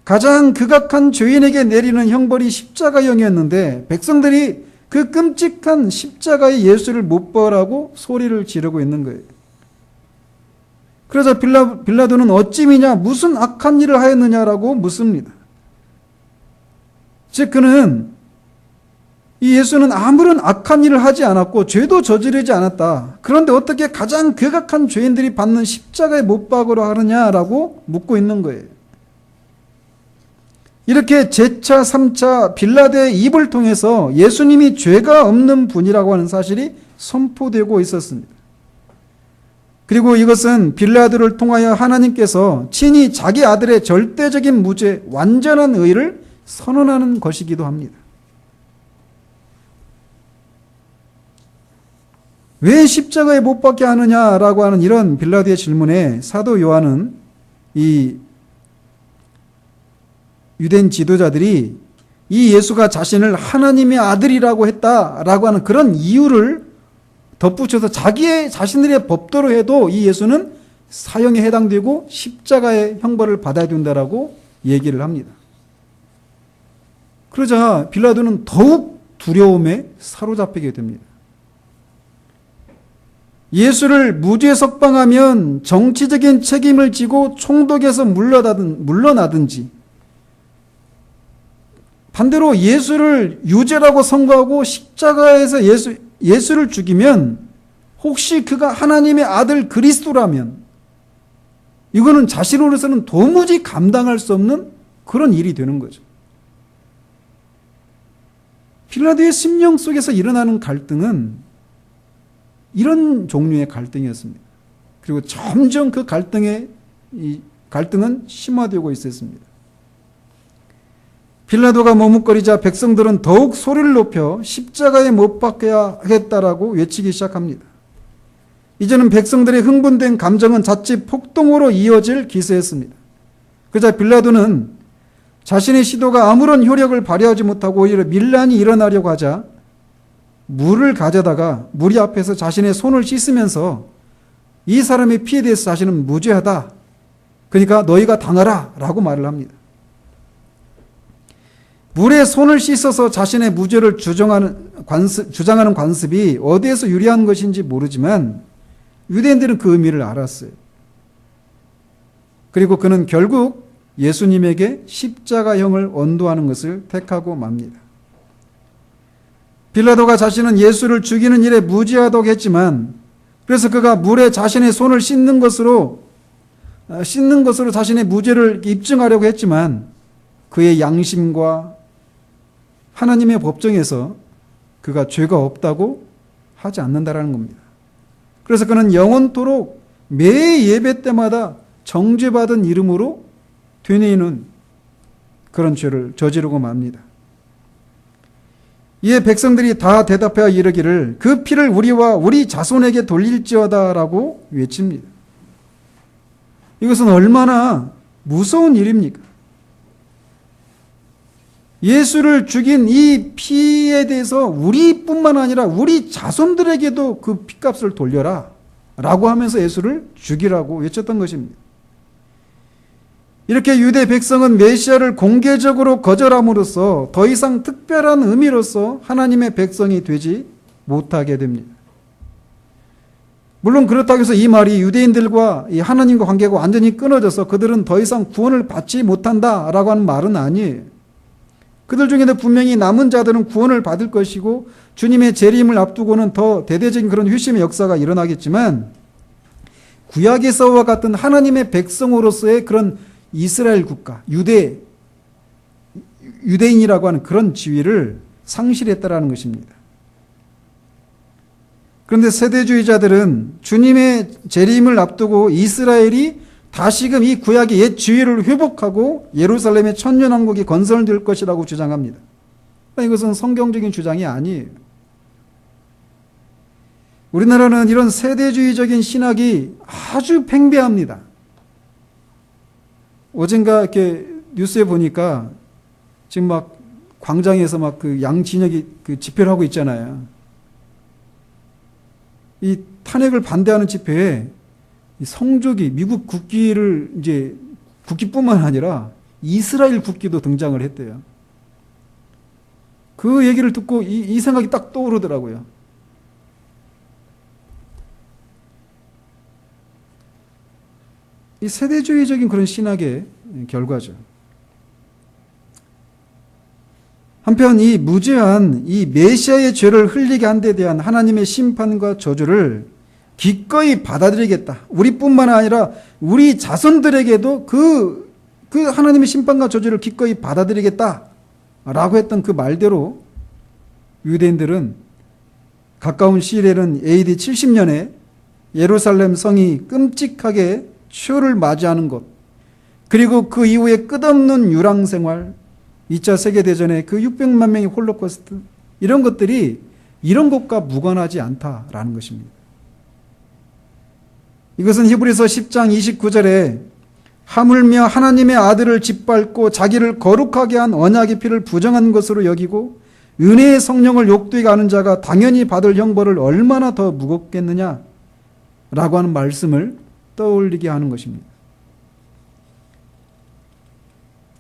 A: 가장 극악한 죄인에게 내리는 형벌이 십자가형이었는데 백성들이 그 끔찍한 십자가의 예수를 못 보라고 소리를 지르고 있는 거예요. 그러자 빌라도는 어찌미냐 무슨 악한 일을 하였느냐라고 묻습니다. 즉 그는 이 예수는 아무런 악한 일을 하지 않았고 죄도 저지르지 않았다. 그런데 어떻게 가장 괴악한 죄인들이 받는 십자가에 못 박으러 하느냐라고 묻고 있는 거예요. 이렇게 제차 3차 빌라도의 입을 통해서 예수님이 죄가 없는 분이라고 하는 사실이 선포되고 있었습니다. 그리고 이것은 빌라도를 통하여 하나님께서 친히 자기 아들의 절대적인 무죄, 완전한 의를 선언하는 것이기도 합니다. 왜 십자가에 못 박게 하느냐라고 하는 이런 빌라도의 질문에 사도 요한은 이 유대인 지도자들이 이 예수가 자신을 하나님의 아들이라고 했다라고 하는 그런 이유를 덧붙여서 자신들의 법도로 해도 이 예수는 사형에 해당되고 십자가의 형벌을 받아야 된다라고 얘기를 합니다. 그러자 빌라도는 더욱 두려움에 사로잡히게 됩니다. 예수를 무죄 석방하면 정치적인 책임을 지고 총독에서 물러나든지, 반대로 예수를 유죄라고 선고하고 십자가에서 예수를 죽이면 혹시 그가 하나님의 아들 그리스도라면 이거는 자신으로서는 도무지 감당할 수 없는 그런 일이 되는 거죠. 빌라도의 심령 속에서 일어나는 갈등은 이런 종류의 갈등이었습니다. 그리고 점점 그 갈등은 심화되고 있었습니다. 빌라도가 머뭇거리자 백성들은 더욱 소리를 높여 십자가에 못 박혀야 하겠다라고 외치기 시작합니다. 이제는 백성들의 흥분된 감정은 자칫 폭동으로 이어질 기세였습니다. 그러자 빌라도는 자신의 시도가 아무런 효력을 발휘하지 못하고 오히려 밀란이 일어나려고 하자 물을 가져다가 무리 앞에서 자신의 손을 씻으면서 이 사람의 피에 대해서 자신은 무죄하다. 그러니까 너희가 당하라 라고 말을 합니다. 물에 손을 씻어서 자신의 무죄를 주장하는 관습이 어디에서 유래한 것인지 모르지만 유대인들은 그 의미를 알았어요. 그리고 그는 결국 예수님에게 십자가형을 언도하는 것을 택하고 맙니다. 빌라도가 자신은 예수를 죽이는 일에 무지하다고 했지만, 그래서 그가 물에 자신의 손을 씻는 것으로 자신의 무죄를 입증하려고 했지만 그의 양심과 하나님의 법정에서 그가 죄가 없다고 하지 않는다라는 겁니다. 그래서 그는 영원토록 매 예배 때마다 정죄받은 이름으로 되뇌이는 그런 죄를 저지르고 맙니다. 이에 백성들이 다 대답하여 이르기를 그 피를 우리와 우리 자손에게 돌릴지어다라고 외칩니다. 이것은 얼마나 무서운 일입니까? 예수를 죽인 이 피에 대해서 우리뿐만 아니라 우리 자손들에게도 그 피값을 돌려라 라고 하면서 예수를 죽이라고 외쳤던 것입니다. 이렇게 유대 백성은 메시아를 공개적으로 거절함으로써 더 이상 특별한 의미로서 하나님의 백성이 되지 못하게 됩니다. 물론 그렇다고 해서 이 말이 유대인들과 이 하나님과 관계가 완전히 끊어져서 그들은 더 이상 구원을 받지 못한다라고 하는 말은 아니에요. 그들 중에도 분명히 남은 자들은 구원을 받을 것이고 주님의 재림을 앞두고는 더 대대적인 그런 회심의 역사가 일어나겠지만 구약에서와 같은 하나님의 백성으로서의 그런 이스라엘 국가, 유대인이라고 하는 그런 지위를 상실했다라는 것입니다. 그런데 세대주의자들은 주님의 재림을 앞두고 이스라엘이 다시금 이 구약의 옛 지위를 회복하고 예루살렘의 천년왕국이 건설될 것이라고 주장합니다. 이것은 성경적인 주장이 아니에요. 우리나라는 이런 세대주의적인 신학이 아주 팽배합니다. 어젠가 이렇게 뉴스에 보니까 지금 막 광장에서 막 그 양진혁이 그 집회를 하고 있잖아요. 이 탄핵을 반대하는 집회에 성조기, 미국 국기를 이제 국기뿐만 아니라 이스라엘 국기도 등장을 했대요. 그 얘기를 듣고 이 생각이 딱 떠오르더라고요. 이 세대주의적인 그런 신학의 결과죠. 한편 이 무죄한 이 메시아의 죄를 흘리게 한 데 대한 하나님의 심판과 저주를 기꺼이 받아들이겠다. 우리뿐만 아니라 우리 자손들에게도 그 하나님의 심판과 저주를 기꺼이 받아들이겠다 라고 했던 그 말대로 유대인들은 가까운 시일에는 AD 70년에 예루살렘 성이 끔찍하게 추요를 맞이하는 것, 그리고 그 이후에 끝없는 유랑생활, 2차 세계대전의 그 600만 명의 홀로코스트, 이런 것들이 이런 것과 무관하지 않다라는 것입니다. 이것은 히브리서 10장 29절에 하물며 하나님의 아들을 짓밟고 자기를 거룩하게 한 언약의 피를 부정한 것으로 여기고 은혜의 성령을 욕되게 하는 자가 당연히 받을 형벌을 얼마나 더 무겁겠느냐 라고 하는 말씀을 떠올리게 하는 것입니다.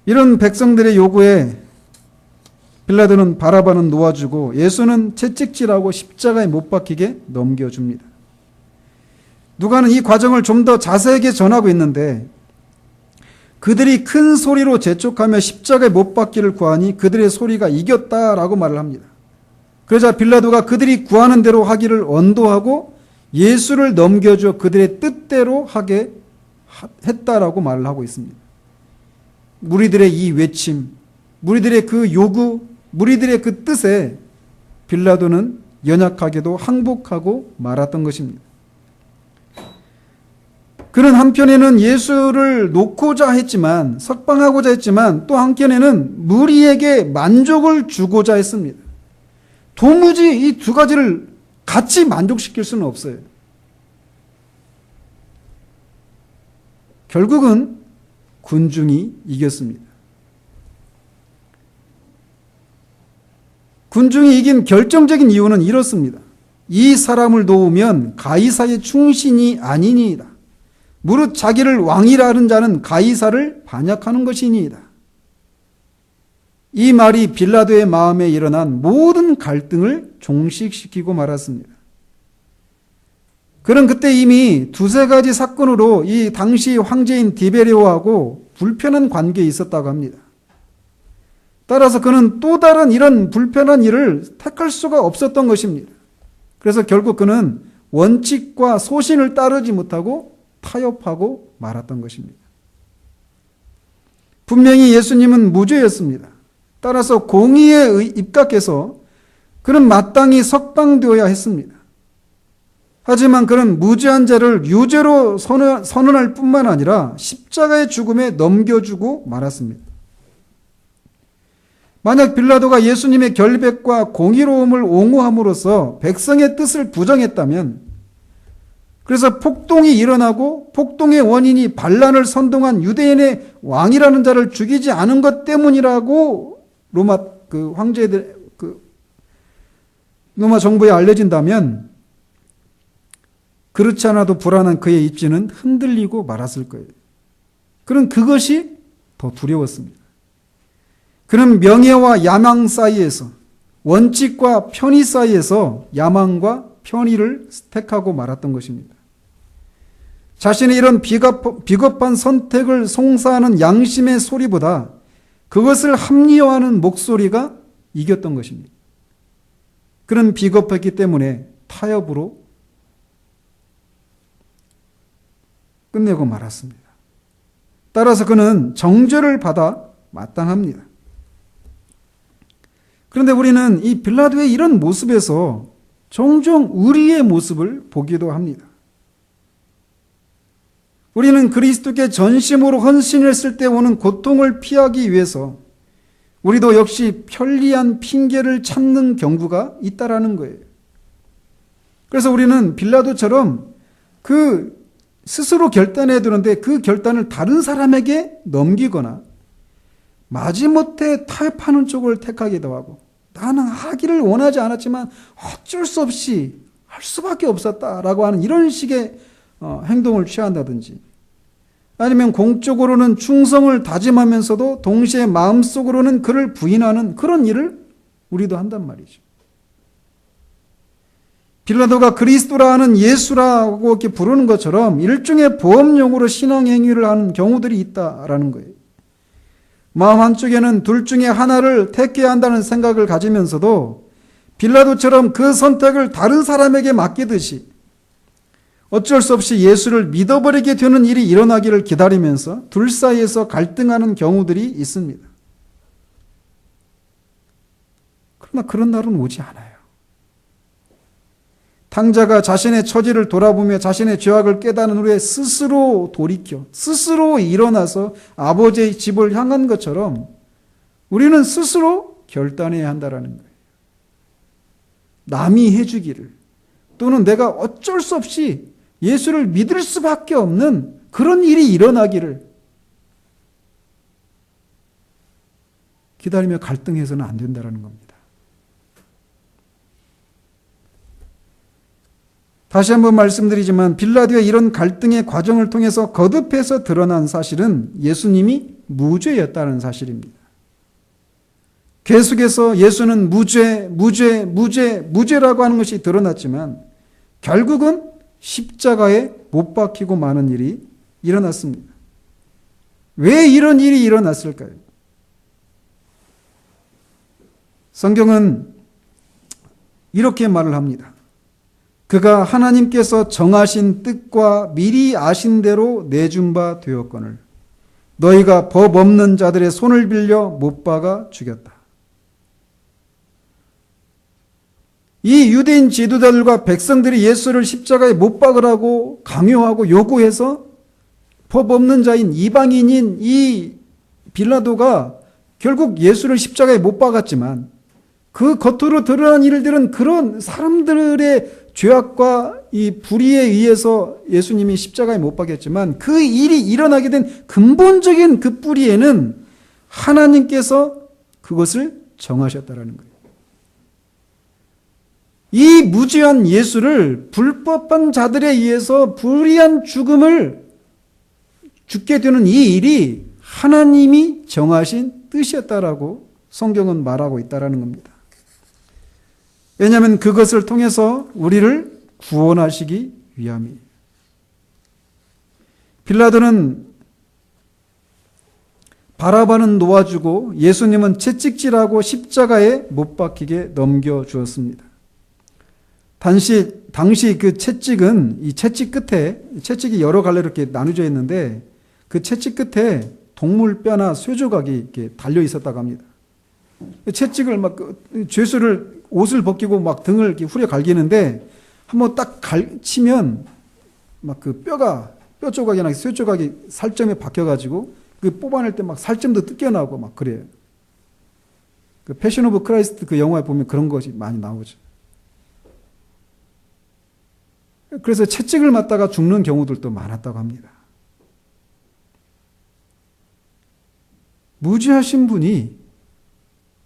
A: 이런 백성들의 요구에 빌라도는 바라바는 놓아주고 예수는 채찍질하고 십자가에 못 박히게 넘겨줍니다. 누가는 이 과정을 좀 더 자세하게 전하고 있는데 그들이 큰 소리로 재촉하며 십자가에 못 박기를 구하니 그들의 소리가 이겼다라고 말을 합니다. 그러자 빌라도가 그들이 구하는 대로 하기를 언도하고 예수를 넘겨줘 그들의 뜻대로 하게 했다라고 말을 하고 있습니다. 무리들의 이 외침, 무리들의 그 요구, 무리들의 그 뜻에 빌라도는 연약하게도 항복하고 말았던 것입니다. 그는 한편에는 예수를 놓고자 했지만, 석방하고자 했지만 또 한편에는 무리에게 만족을 주고자 했습니다. 도무지 이 두 가지를 같이 만족시킬 수는 없어요. 결국은 군중이 이겼습니다. 군중이 이긴 결정적인 이유는 이렇습니다. 이 사람을 도우면 가이사의 충신이 아니니이다. 무릇 자기를 왕이라 하는 자는 가이사를 반역하는 것이니이다. 이 말이 빌라도의 마음에 일어난 모든 갈등을 종식시키고 말았습니다. 그는 그때 이미 두세 가지 사건으로 이 당시 황제인 디베리오하고 불편한 관계에 있었다고 합니다. 따라서 그는 또 다른 이런 불편한 일을 택할 수가 없었던 것입니다. 그래서 결국 그는 원칙과 소신을 따르지 못하고 타협하고 말았던 것입니다. 분명히 예수님은 무죄였습니다. 따라서 공의에 입각해서 그는 마땅히 석방되어야 했습니다. 하지만 그는 무죄한 자를 유죄로 선언할 뿐만 아니라 십자가의 죽음에 넘겨주고 말았습니다. 만약 빌라도가 예수님의 결백과 공의로움을 옹호함으로써 백성의 뜻을 부정했다면, 그래서 폭동이 일어나고 폭동의 원인이 반란을 선동한 유대인의 왕이라는 자를 죽이지 않은 것 때문이라고 로마 로마 정부에 알려진다면, 그렇지 않아도 불안한 그의 입지는 흔들리고 말았을 거예요. 그는 그것이 더 두려웠습니다. 그는 명예와 야망 사이에서, 원칙과 편의 사이에서 야망과 편의를 택하고 말았던 것입니다. 자신의 이런 비겁한 선택을 송사하는 양심의 소리보다 그것을 합리화하는 목소리가 이겼던 것입니다. 그는 비겁했기 때문에 타협으로 끝내고 말았습니다. 따라서 그는 정죄를 받아 마땅합니다. 그런데 우리는 이 빌라도의 이런 모습에서 종종 우리의 모습을 보기도 합니다. 우리는 그리스도께 전심으로 헌신했을 때 오는 고통을 피하기 위해서 우리도 역시 편리한 핑계를 찾는 경우가 있다라는 거예요. 그래서 우리는 빌라도처럼 그 스스로 결단해야 되는데 그 결단을 다른 사람에게 넘기거나 마지못해 타협하는 쪽을 택하기도 하고, 나는 하기를 원하지 않았지만 어쩔 수 없이 할 수밖에 없었다라고 하는 이런 식의 행동을 취한다든지, 아니면 공적으로는 충성을 다짐하면서도 동시에 마음속으로는 그를 부인하는 그런 일을 우리도 한단 말이죠. 빌라도가 그리스도라 하는 예수라고 이렇게 부르는 것처럼 일종의 보험용으로 신앙행위를 하는 경우들이 있다라는 거예요. 마음 한쪽에는 둘 중에 하나를 택해야 한다는 생각을 가지면서도 빌라도처럼 그 선택을 다른 사람에게 맡기듯이 어쩔 수 없이 예수를 믿어버리게 되는 일이 일어나기를 기다리면서 둘 사이에서 갈등하는 경우들이 있습니다. 그러나 그런 날은 오지 않아요. 탕자가 자신의 처지를 돌아보며 자신의 죄악을 깨닫는 후에 스스로 돌이켜 스스로 일어나서 아버지의 집을 향한 것처럼 우리는 스스로 결단해야 한다는 거예요. 남이 해주기를, 또는 내가 어쩔 수 없이 예수를 믿을 수밖에 없는 그런 일이 일어나기를 기다리며 갈등해서는 안 된다는 겁니다. 다시 한번 말씀드리지만 빌라도의 이런 갈등의 과정을 통해서 거듭해서 드러난 사실은 예수님이 무죄였다는 사실입니다. 계속해서 예수는 무죄라고 하는 것이 드러났지만 결국은 십자가에 못 박히고 마는 일이 일어났습니다. 왜 이런 일이 일어났을까요? 성경은 이렇게 말을 합니다. 그가 하나님께서 정하신 뜻과 미리 아신 대로 내준 바 되었거늘 너희가 법 없는 자들의 손을 빌려 못 박아 죽였다. 이 유대인 지도자들과 백성들이 예수를 십자가에 못 박으라고 강요하고 요구해서 법 없는 자인 이방인인 이 빌라도가 결국 예수를 십자가에 못 박았지만 그 겉으로 드러난 일들은 그런 사람들의 죄악과 이 불의에 의해서 예수님이 십자가에 못 박혔지만 그 일이 일어나게 된 근본적인 그 뿌리에는 하나님께서 그것을 정하셨다라는 거예요. 이 무죄한 예수를 불법한 자들에 의해서 불의한 죽음을 죽게 되는 이 일이 하나님이 정하신 뜻이었다라고 성경은 말하고 있다라는 겁니다. 왜냐하면 그것을 통해서 우리를 구원하시기 위함이에요. 빌라도는 바라바는 놓아주고 예수님은 채찍질하고 십자가에 못 박히게 넘겨주었습니다. 당시 그 채찍은 이 채찍 끝에 채찍이 여러 갈래로 이렇게 나누어져 있는데 그 채찍 끝에 동물 뼈나 쇠조각이 이렇게 달려 있었다고 합니다. 채찍을 막 죄수를 옷을 벗기고 막 등을 이렇게 후려 갈기는데 한번 딱 치면 막 그 뼈 조각이나 쇠 조각이 살점에 박혀가지고 그 뽑아낼 때 막 살점도 뜯겨나오고 막 그래요. 그 패션 오브 크라이스트 그 영화에 보면 그런 것이 많이 나오죠. 그래서 채찍을 맞다가 죽는 경우들도 많았다고 합니다. 무죄하신 분이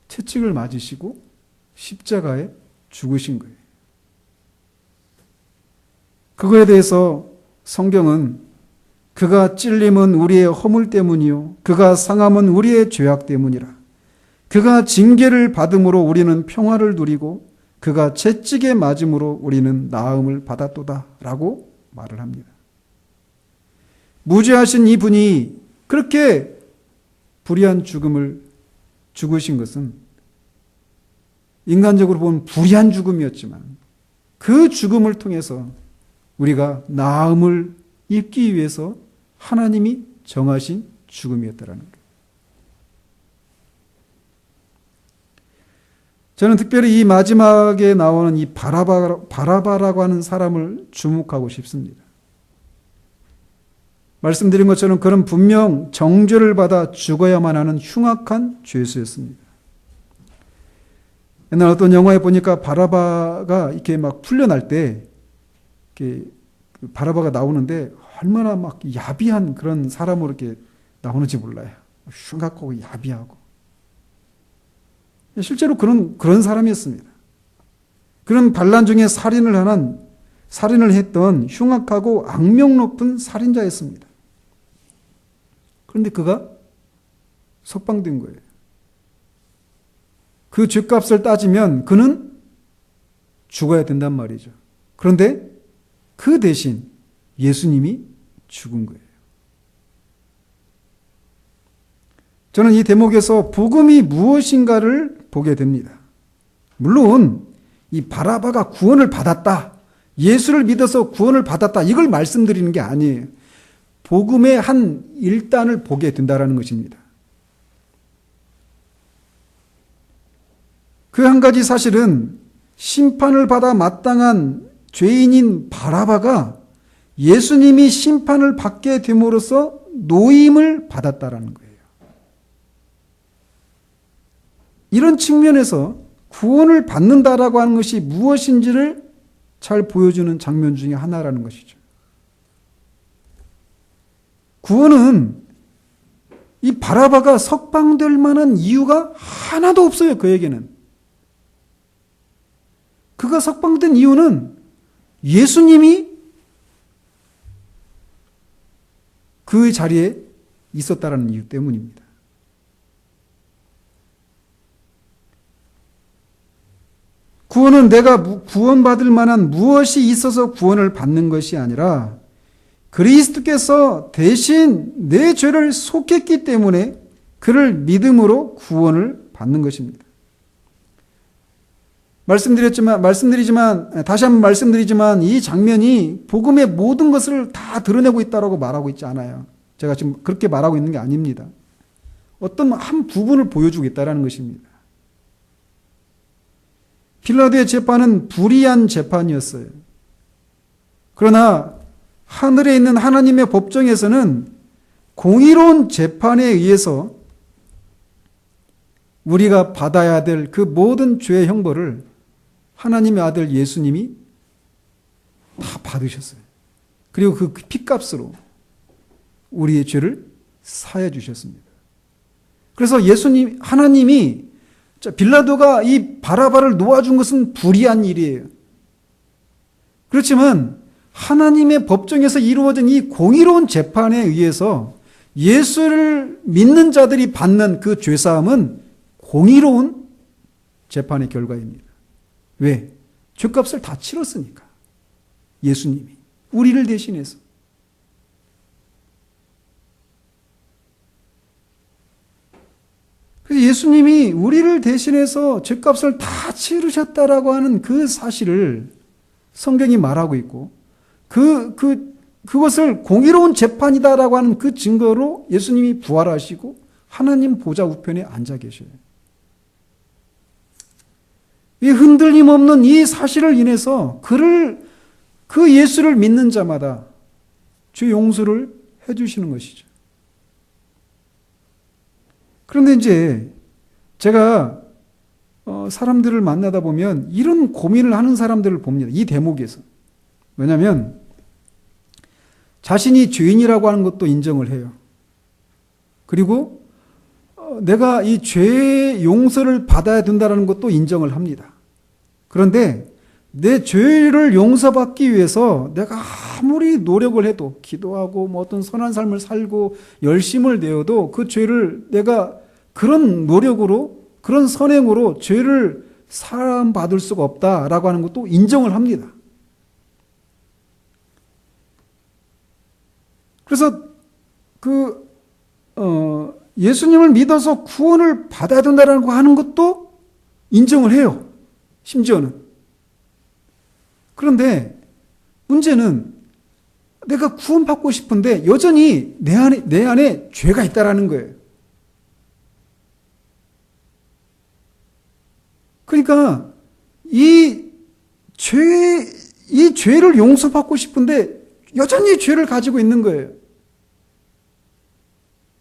A: 채찍을 맞으시고 십자가에 죽으신 거예요. 그거에 대해서 성경은 그가 찔림은 우리의 허물 때문이요 그가 상함은 우리의 죄악 때문이라. 그가 징계를 받음으로 우리는 평화를 누리고 그가 채찍에 맞음으로 우리는 나음을 받았도다 라고 말을 합니다. 무죄하신 이분이 그렇게 불의한 죽음을 죽으신 것은 인간적으로 보면 불의한 죽음이었지만 그 죽음을 통해서 우리가 나음을 입기 위해서 하나님이 정하신 죽음이었다라는 거예요. 저는 특별히 이 마지막에 나오는 이 바라바라고 하는 사람을 주목하고 싶습니다. 말씀드린 것처럼 그는 분명 정죄를 받아 죽어야만 하는 흉악한 죄수였습니다. 옛날 어떤 영화에 보니까 바라바가 이렇게 막 풀려날 때 이렇게 바라바가 나오는데 얼마나 막 야비한 그런 사람으로 이렇게 나오는지 몰라요. 흉악하고 야비하고. 실제로 그런 사람이었습니다. 그는 반란 중에 살인을 했던 흉악하고 악명 높은 살인자였습니다. 그런데 그가 석방된 거예요. 그 죄값을 따지면 그는 죽어야 된단 말이죠. 그런데 그 대신 예수님이 죽은 거예요. 저는 이 대목에서 복음이 무엇인가를 보게 됩니다. 물론 이 바라바가 구원을 받았다. 예수를 믿어서 구원을 받았다. 이걸 말씀드리는 게 아니에요. 복음의 한 일단을 보게 된다는 것입니다. 그 한 가지 사실은 심판을 받아 마땅한 죄인인 바라바가 예수님이 심판을 받게 됨으로써 노임을 받았다라는 거예요. 이런 측면에서 구원을 받는다라고 하는 것이 무엇인지를 잘 보여주는 장면 중에 하나라는 것이죠. 구원은 이 바라바가 석방될 만한 이유가 하나도 없어요. 그에게는. 그가 석방된 이유는 예수님이 그 자리에 있었다라는 이유 때문입니다. 구원은 내가 구원받을 만한 무엇이 있어서 구원을 받는 것이 아니라 그리스도께서 대신 내 죄를 속했기 때문에 그를 믿음으로 구원을 받는 것입니다. 다시 한번 말씀드리지만 이 장면이 복음의 모든 것을 다 드러내고 있다고 말하고 있지 않아요. 제가 지금 그렇게 말하고 있는 게 아닙니다. 어떤 한 부분을 보여주고 있다는 것입니다. 빌라도의 재판은 불의한 재판이었어요. 그러나 하늘에 있는 하나님의 법정에서는 공의로운 재판에 의해서 우리가 받아야 될 그 모든 죄의 형벌을 하나님의 아들 예수님이 다 받으셨어요. 그리고 그 핏값으로 우리의 죄를 사해 주셨습니다. 그래서 하나님이 빌라도가 이 바라바를 놓아준 것은 불의한 일이에요. 그렇지만 하나님의 법정에서 이루어진 이 공의로운 재판에 의해서 예수를 믿는 자들이 받는 그 죄사함은 공의로운 재판의 결과입니다. 왜? 죄값을 다 치렀으니까. 예수님이 우리를 대신해서. 그래서 예수님이 우리를 대신해서 죄값을 다 치르셨다라고 하는 그 사실을 성경이 말하고 있고 그것을 공의로운 재판이다라고 하는 그 증거로 예수님이 부활하시고 하나님 보좌 우편에 앉아 계셔요. 이 흔들림 없는 이 사실을 인해서 그 예수를 믿는 자마다 죄 용서를 해주시는 것이죠. 그런데 이제 제가 사람들을 만나다 보면 이런 고민을 하는 사람들을 봅니다. 이 대목에서. 왜냐하면 자신이 죄인이라고 하는 것도 인정을 해요. 그리고 내가 이 죄의 용서를 받아야 된다는 것도 인정을 합니다. 그런데 내 죄를 용서받기 위해서 내가 아무리 노력을 해도 기도하고 어떤 선한 삶을 살고 열심을 내어도 그 죄를 내가 그런 노력으로 그런 선행으로 죄를 사함받을 수가 없다라고 하는 것도 인정을 합니다. 그래서 예수님을 믿어서 구원을 받아야 된다라고 하는 것도 인정을 해요. 심지어는. 그런데 문제는 내가 구원받고 싶은데 여전히 내 안에 죄가 있다라는 거예요. 그러니까 이 죄를 용서받고 싶은데 여전히 죄를 가지고 있는 거예요.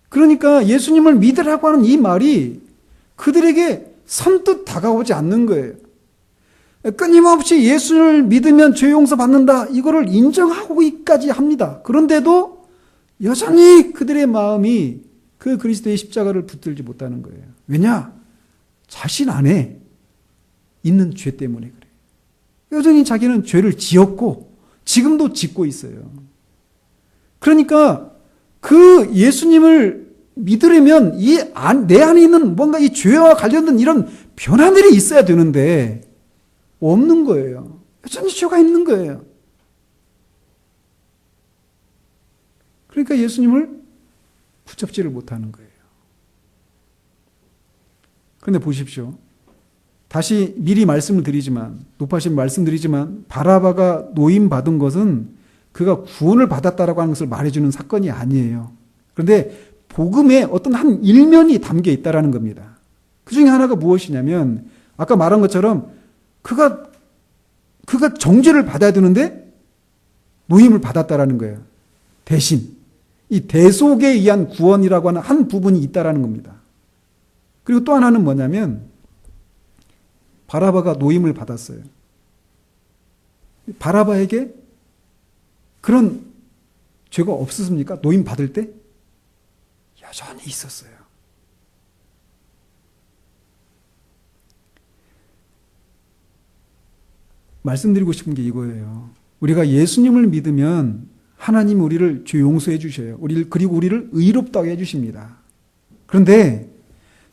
A: 그러니까 예수님을 믿으라고 하는 이 말이 그들에게 선뜻 다가오지 않는 거예요. 끊임없이 예수를 믿으면 죄 용서받는다. 이거를 인정하고까지 합니다. 그런데도 여전히 그들의 마음이 그 그리스도의 십자가를 붙들지 못하는 거예요. 왜냐? 자신 안에 있는 죄 때문에 그래요. 여전히 자기는 죄를 지었고 지금도 짓고 있어요. 그러니까 그 예수님을 믿으려면 내 안에 있는 뭔가 이 죄와 관련된 이런 변화들이 있어야 되는데 없는 거예요. 여전히 죄가 있는 거예요. 그러니까 예수님을 붙잡지를 못하는 거예요. 그런데 보십시오. 다시 미리 높아신 말씀드리지만 바라바가 노임받은 것은 그가 구원을 받았다라고 하는 것을 말해주는 사건이 아니에요. 그런데 복음에 어떤 한 일면이 담겨 있다라는 겁니다. 그 중에 하나가 무엇이냐면 아까 말한 것처럼 그가 정죄를 받아야 되는데 노임을 받았다라는 거예요. 대신 이 대속에 의한 구원이라고 하는 한 부분이 있다라는 겁니다. 그리고 또 하나는 뭐냐면 바라바가 노임을 받았어요. 바라바에게 그런 죄가 없었습니까? 노임 받을 때? 여전히 있었어요. 말씀드리고 싶은 게 이거예요. 우리가 예수님을 믿으면 하나님 우리를 죄 용서해 주셔요. 그리고 우리를 의롭다고 해 주십니다. 그런데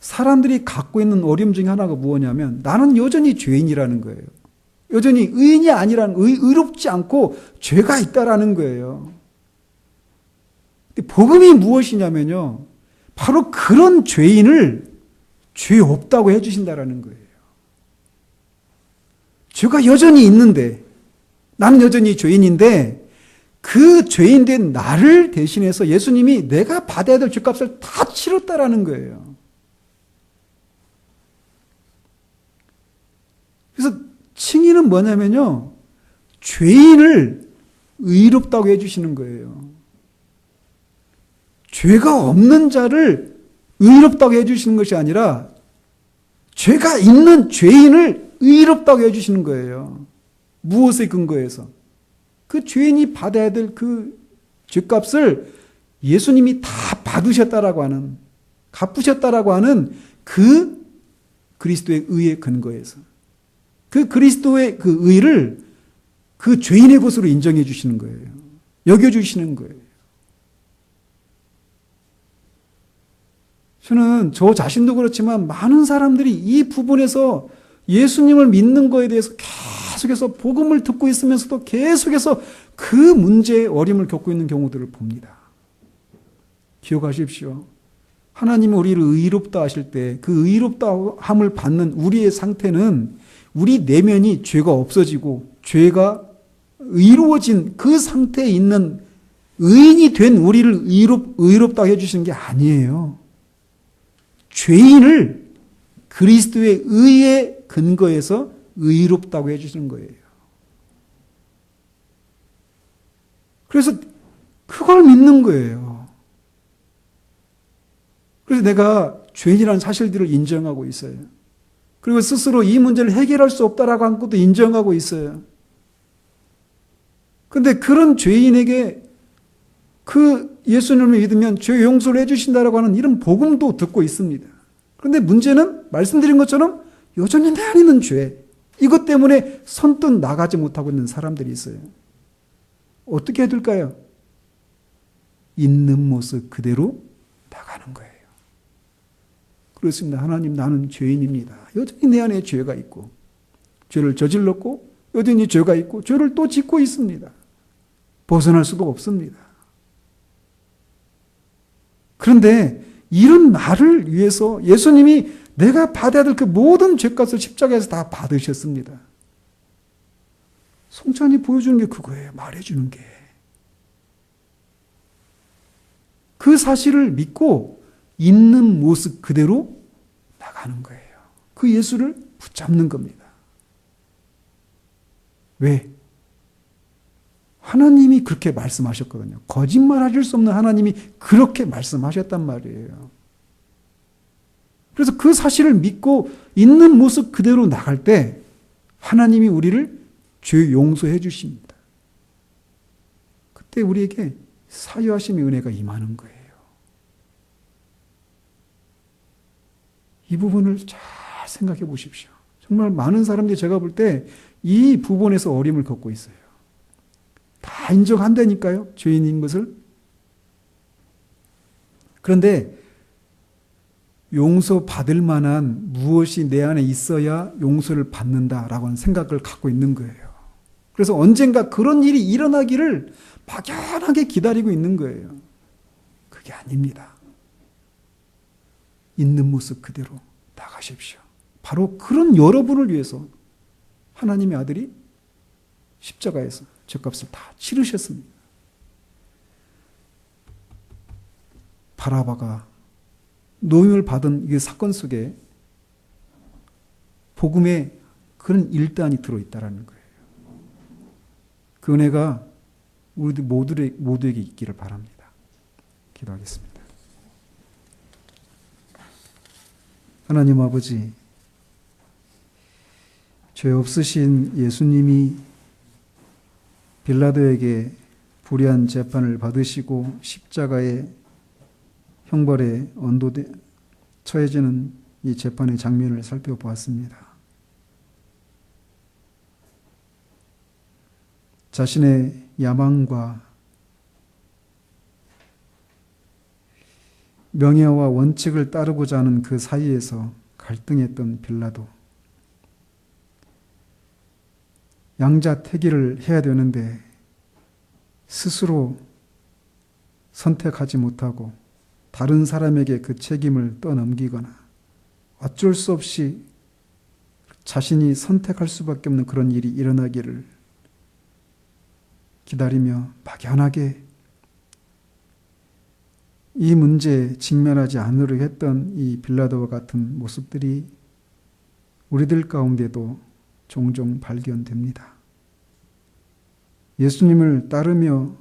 A: 사람들이 갖고 있는 어려움 중에 하나가 무엇이냐면 나는 여전히 죄인이라는 거예요. 여전히 의인이 아니라는, 의롭지 않고 죄가 있다라는 거예요. 복음이 무엇이냐면요. 바로 그런 죄인을 죄 없다고 해주신다라는 거예요. 죄가 여전히 있는데, 나는 여전히 죄인인데, 그 죄인된 나를 대신해서 예수님이 내가 받아야 될 죄값을 다 치렀다라는 거예요. 그래서 칭의는 뭐냐면요. 죄인을 의롭다고 해주시는 거예요. 죄가 없는 자를 의롭다고 해주시는 것이 아니라 죄가 있는 죄인을 의롭다고 해주시는 거예요. 무엇에 근거해서? 그 죄인이 받아야 될 그 죄값을 예수님이 다 받으셨다라고 하는, 갚으셨다라고 하는 그 그리스도의 의에 근거해서 그 그리스도의 그 의를 그 죄인의 것으로 인정해 주시는 거예요. 여겨주시는 거예요. 저는 저 자신도 그렇지만 많은 사람들이 이 부분에서 예수님을 믿는 거에 대해서 계속해서 복음을 듣고 있으면서도 계속해서 그 문제에 어려움을 겪고 있는 경우들을 봅니다. 기억하십시오. 하나님이 우리를 의롭다 하실 때 그 의롭다함을 받는 우리의 상태는 우리 내면이 죄가 없어지고 죄가 의로워진 그 상태에 있는 의인이 된 우리를 의롭다고 해주시는 게 아니에요. 죄인을 그리스도의 의에 근거해서 의롭다고 해주시는 거예요. 그래서 그걸 믿는 거예요. 그래서 내가 죄인이라는 사실들을 인정하고 있어요. 그리고 스스로 이 문제를 해결할 수 없다라고 한 것도 인정하고 있어요. 그런데 그런 죄인에게 그 예수님을 믿으면 죄 용서를 해주신다라고 하는 이런 복음도 듣고 있습니다. 그런데 문제는 말씀드린 것처럼 여전히 내 안에 있는 죄, 이것 때문에 선뜻 나가지 못하고 있는 사람들이 있어요. 어떻게 해야 될까요? 있는 모습 그대로 나가는 거예요. 그렇습니다. 하나님, 나는 죄인입니다. 여전히 내 안에 죄가 있고 죄를 저질렀고 여전히 죄가 있고 죄를 또 짓고 있습니다. 벗어날 수도 없습니다. 그런데 이런 나를 위해서 예수님이 내가 받아야 될 그 모든 죄값을 십자가에서 다 받으셨습니다. 성찬이 보여주는 게 그거예요. 말해주는 게. 그 사실을 믿고 있는 모습 그대로 나가는 거예요. 그 예수를 붙잡는 겁니다. 왜? 하나님이 그렇게 말씀하셨거든요. 거짓말하실 수 없는 하나님이 그렇게 말씀하셨단 말이에요. 그래서 그 사실을 믿고 있는 모습 그대로 나갈 때 하나님이 우리를 죄 용서해 주십니다. 그때 우리에게 사유하심의 은혜가 임하는 거예요. 이 부분을 잘 생각해 보십시오. 정말 많은 사람들이 제가 볼 때 이 부분에서 어려움을 겪고 있어요. 다 인정한다니까요. 죄인인 것을. 그런데 용서받을 만한 무엇이 내 안에 있어야 용서를 받는다라고 하는 생각을 갖고 있는 거예요. 그래서 언젠가 그런 일이 일어나기를 막연하게 기다리고 있는 거예요. 그게 아닙니다. 있는 모습 그대로 나가십시오. 바로 그런 여러분을 위해서 하나님의 아들이 십자가에서 죄값을 다 치르셨습니다. 바라바가 노임을 받은 이 사건 속에 복음의 그런 일단이 들어있다는 거예요. 그 은혜가 우리 모두에게 있기를 바랍니다. 기도하겠습니다. 하나님 아버지, 죄 없으신 예수님이 빌라도에게 불의한 재판을 받으시고 십자가의 형벌에 처해지는 이 재판의 장면을 살펴보았습니다. 자신의 야망과 명예와 원칙을 따르고자 하는 그 사이에서 갈등했던 빌라도, 양자택일을 해야 되는데 스스로 선택하지 못하고 다른 사람에게 그 책임을 떠넘기거나 어쩔 수 없이 자신이 선택할 수밖에 없는 그런 일이 일어나기를 기다리며 막연하게 이 문제에 직면하지 않으려 했던 이 빌라도와 같은 모습들이 우리들 가운데도 종종 발견됩니다. 예수님을 따르며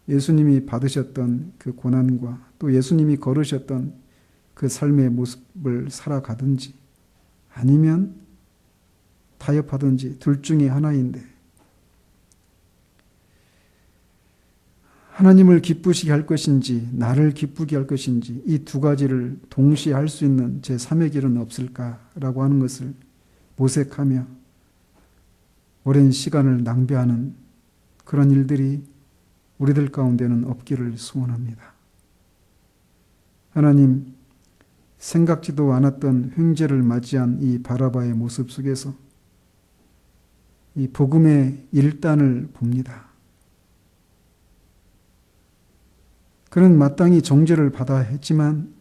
A: 예수님이 받으셨던 그 고난과 또 예수님이 걸으셨던 그 삶의 모습을 살아가든지 아니면 타협하든지 둘 중에 하나인데 하나님을 기쁘시게 할 것인지 나를 기쁘게 할 것인지 이 두 가지를 동시에 할 수 있는 제3의 길은 없을까라고 하는 것을 모색하며 오랜 시간을 낭비하는 그런 일들이 우리들 가운데는 없기를 소원합니다. 하나님, 생각지도 않았던 횡재를 맞이한 이 바라바의 모습 속에서 이 복음의 일단을 봅니다. 그는 마땅히 정죄를 받아야 했지만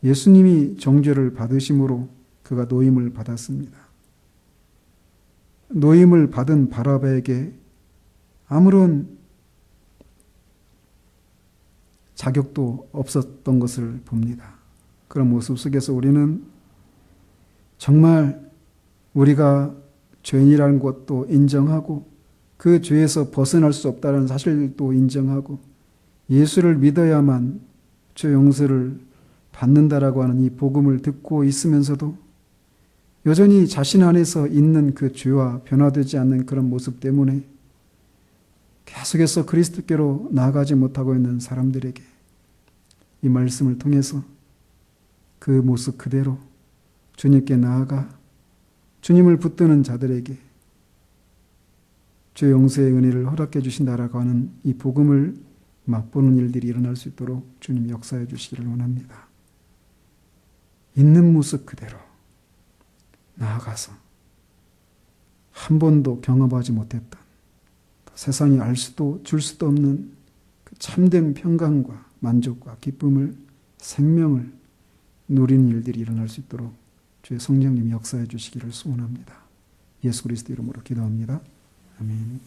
A: 예수님이 정죄를 받으심으로 그가 노임을 받았습니다. 노임을 받은 바라바에게 아무런 자격도 없었던 것을 봅니다. 그런 모습 속에서 우리는 정말 우리가 죄인이라는 것도 인정하고 그 죄에서 벗어날 수 없다는 사실도 인정하고 예수를 믿어야만 죄 용서를 받는다라고 하는 이 복음을 듣고 있으면서도 여전히 자신 안에서 있는 그 죄와 변화되지 않는 그런 모습 때문에 계속해서 그리스도께로 나아가지 못하고 있는 사람들에게 이 말씀을 통해서 그 모습 그대로 주님께 나아가 주님을 붙드는 자들에게 죄 용서의 은혜를 허락해 주신다라고 하는 이 복음을 맛보는 일들이 일어날 수 있도록 주님 역사해 주시기를 원합니다. 있는 모습 그대로 나아가서 한 번도 경험하지 못했던 세상이 알 수도 줄 수도 없는 그 참된 평강과 만족과 기쁨을 생명을 누리는 일들이 일어날 수 있도록 주의 성령님이 역사해 주시기를 소원합니다. 예수 그리스도 이름으로 기도합니다. 아멘.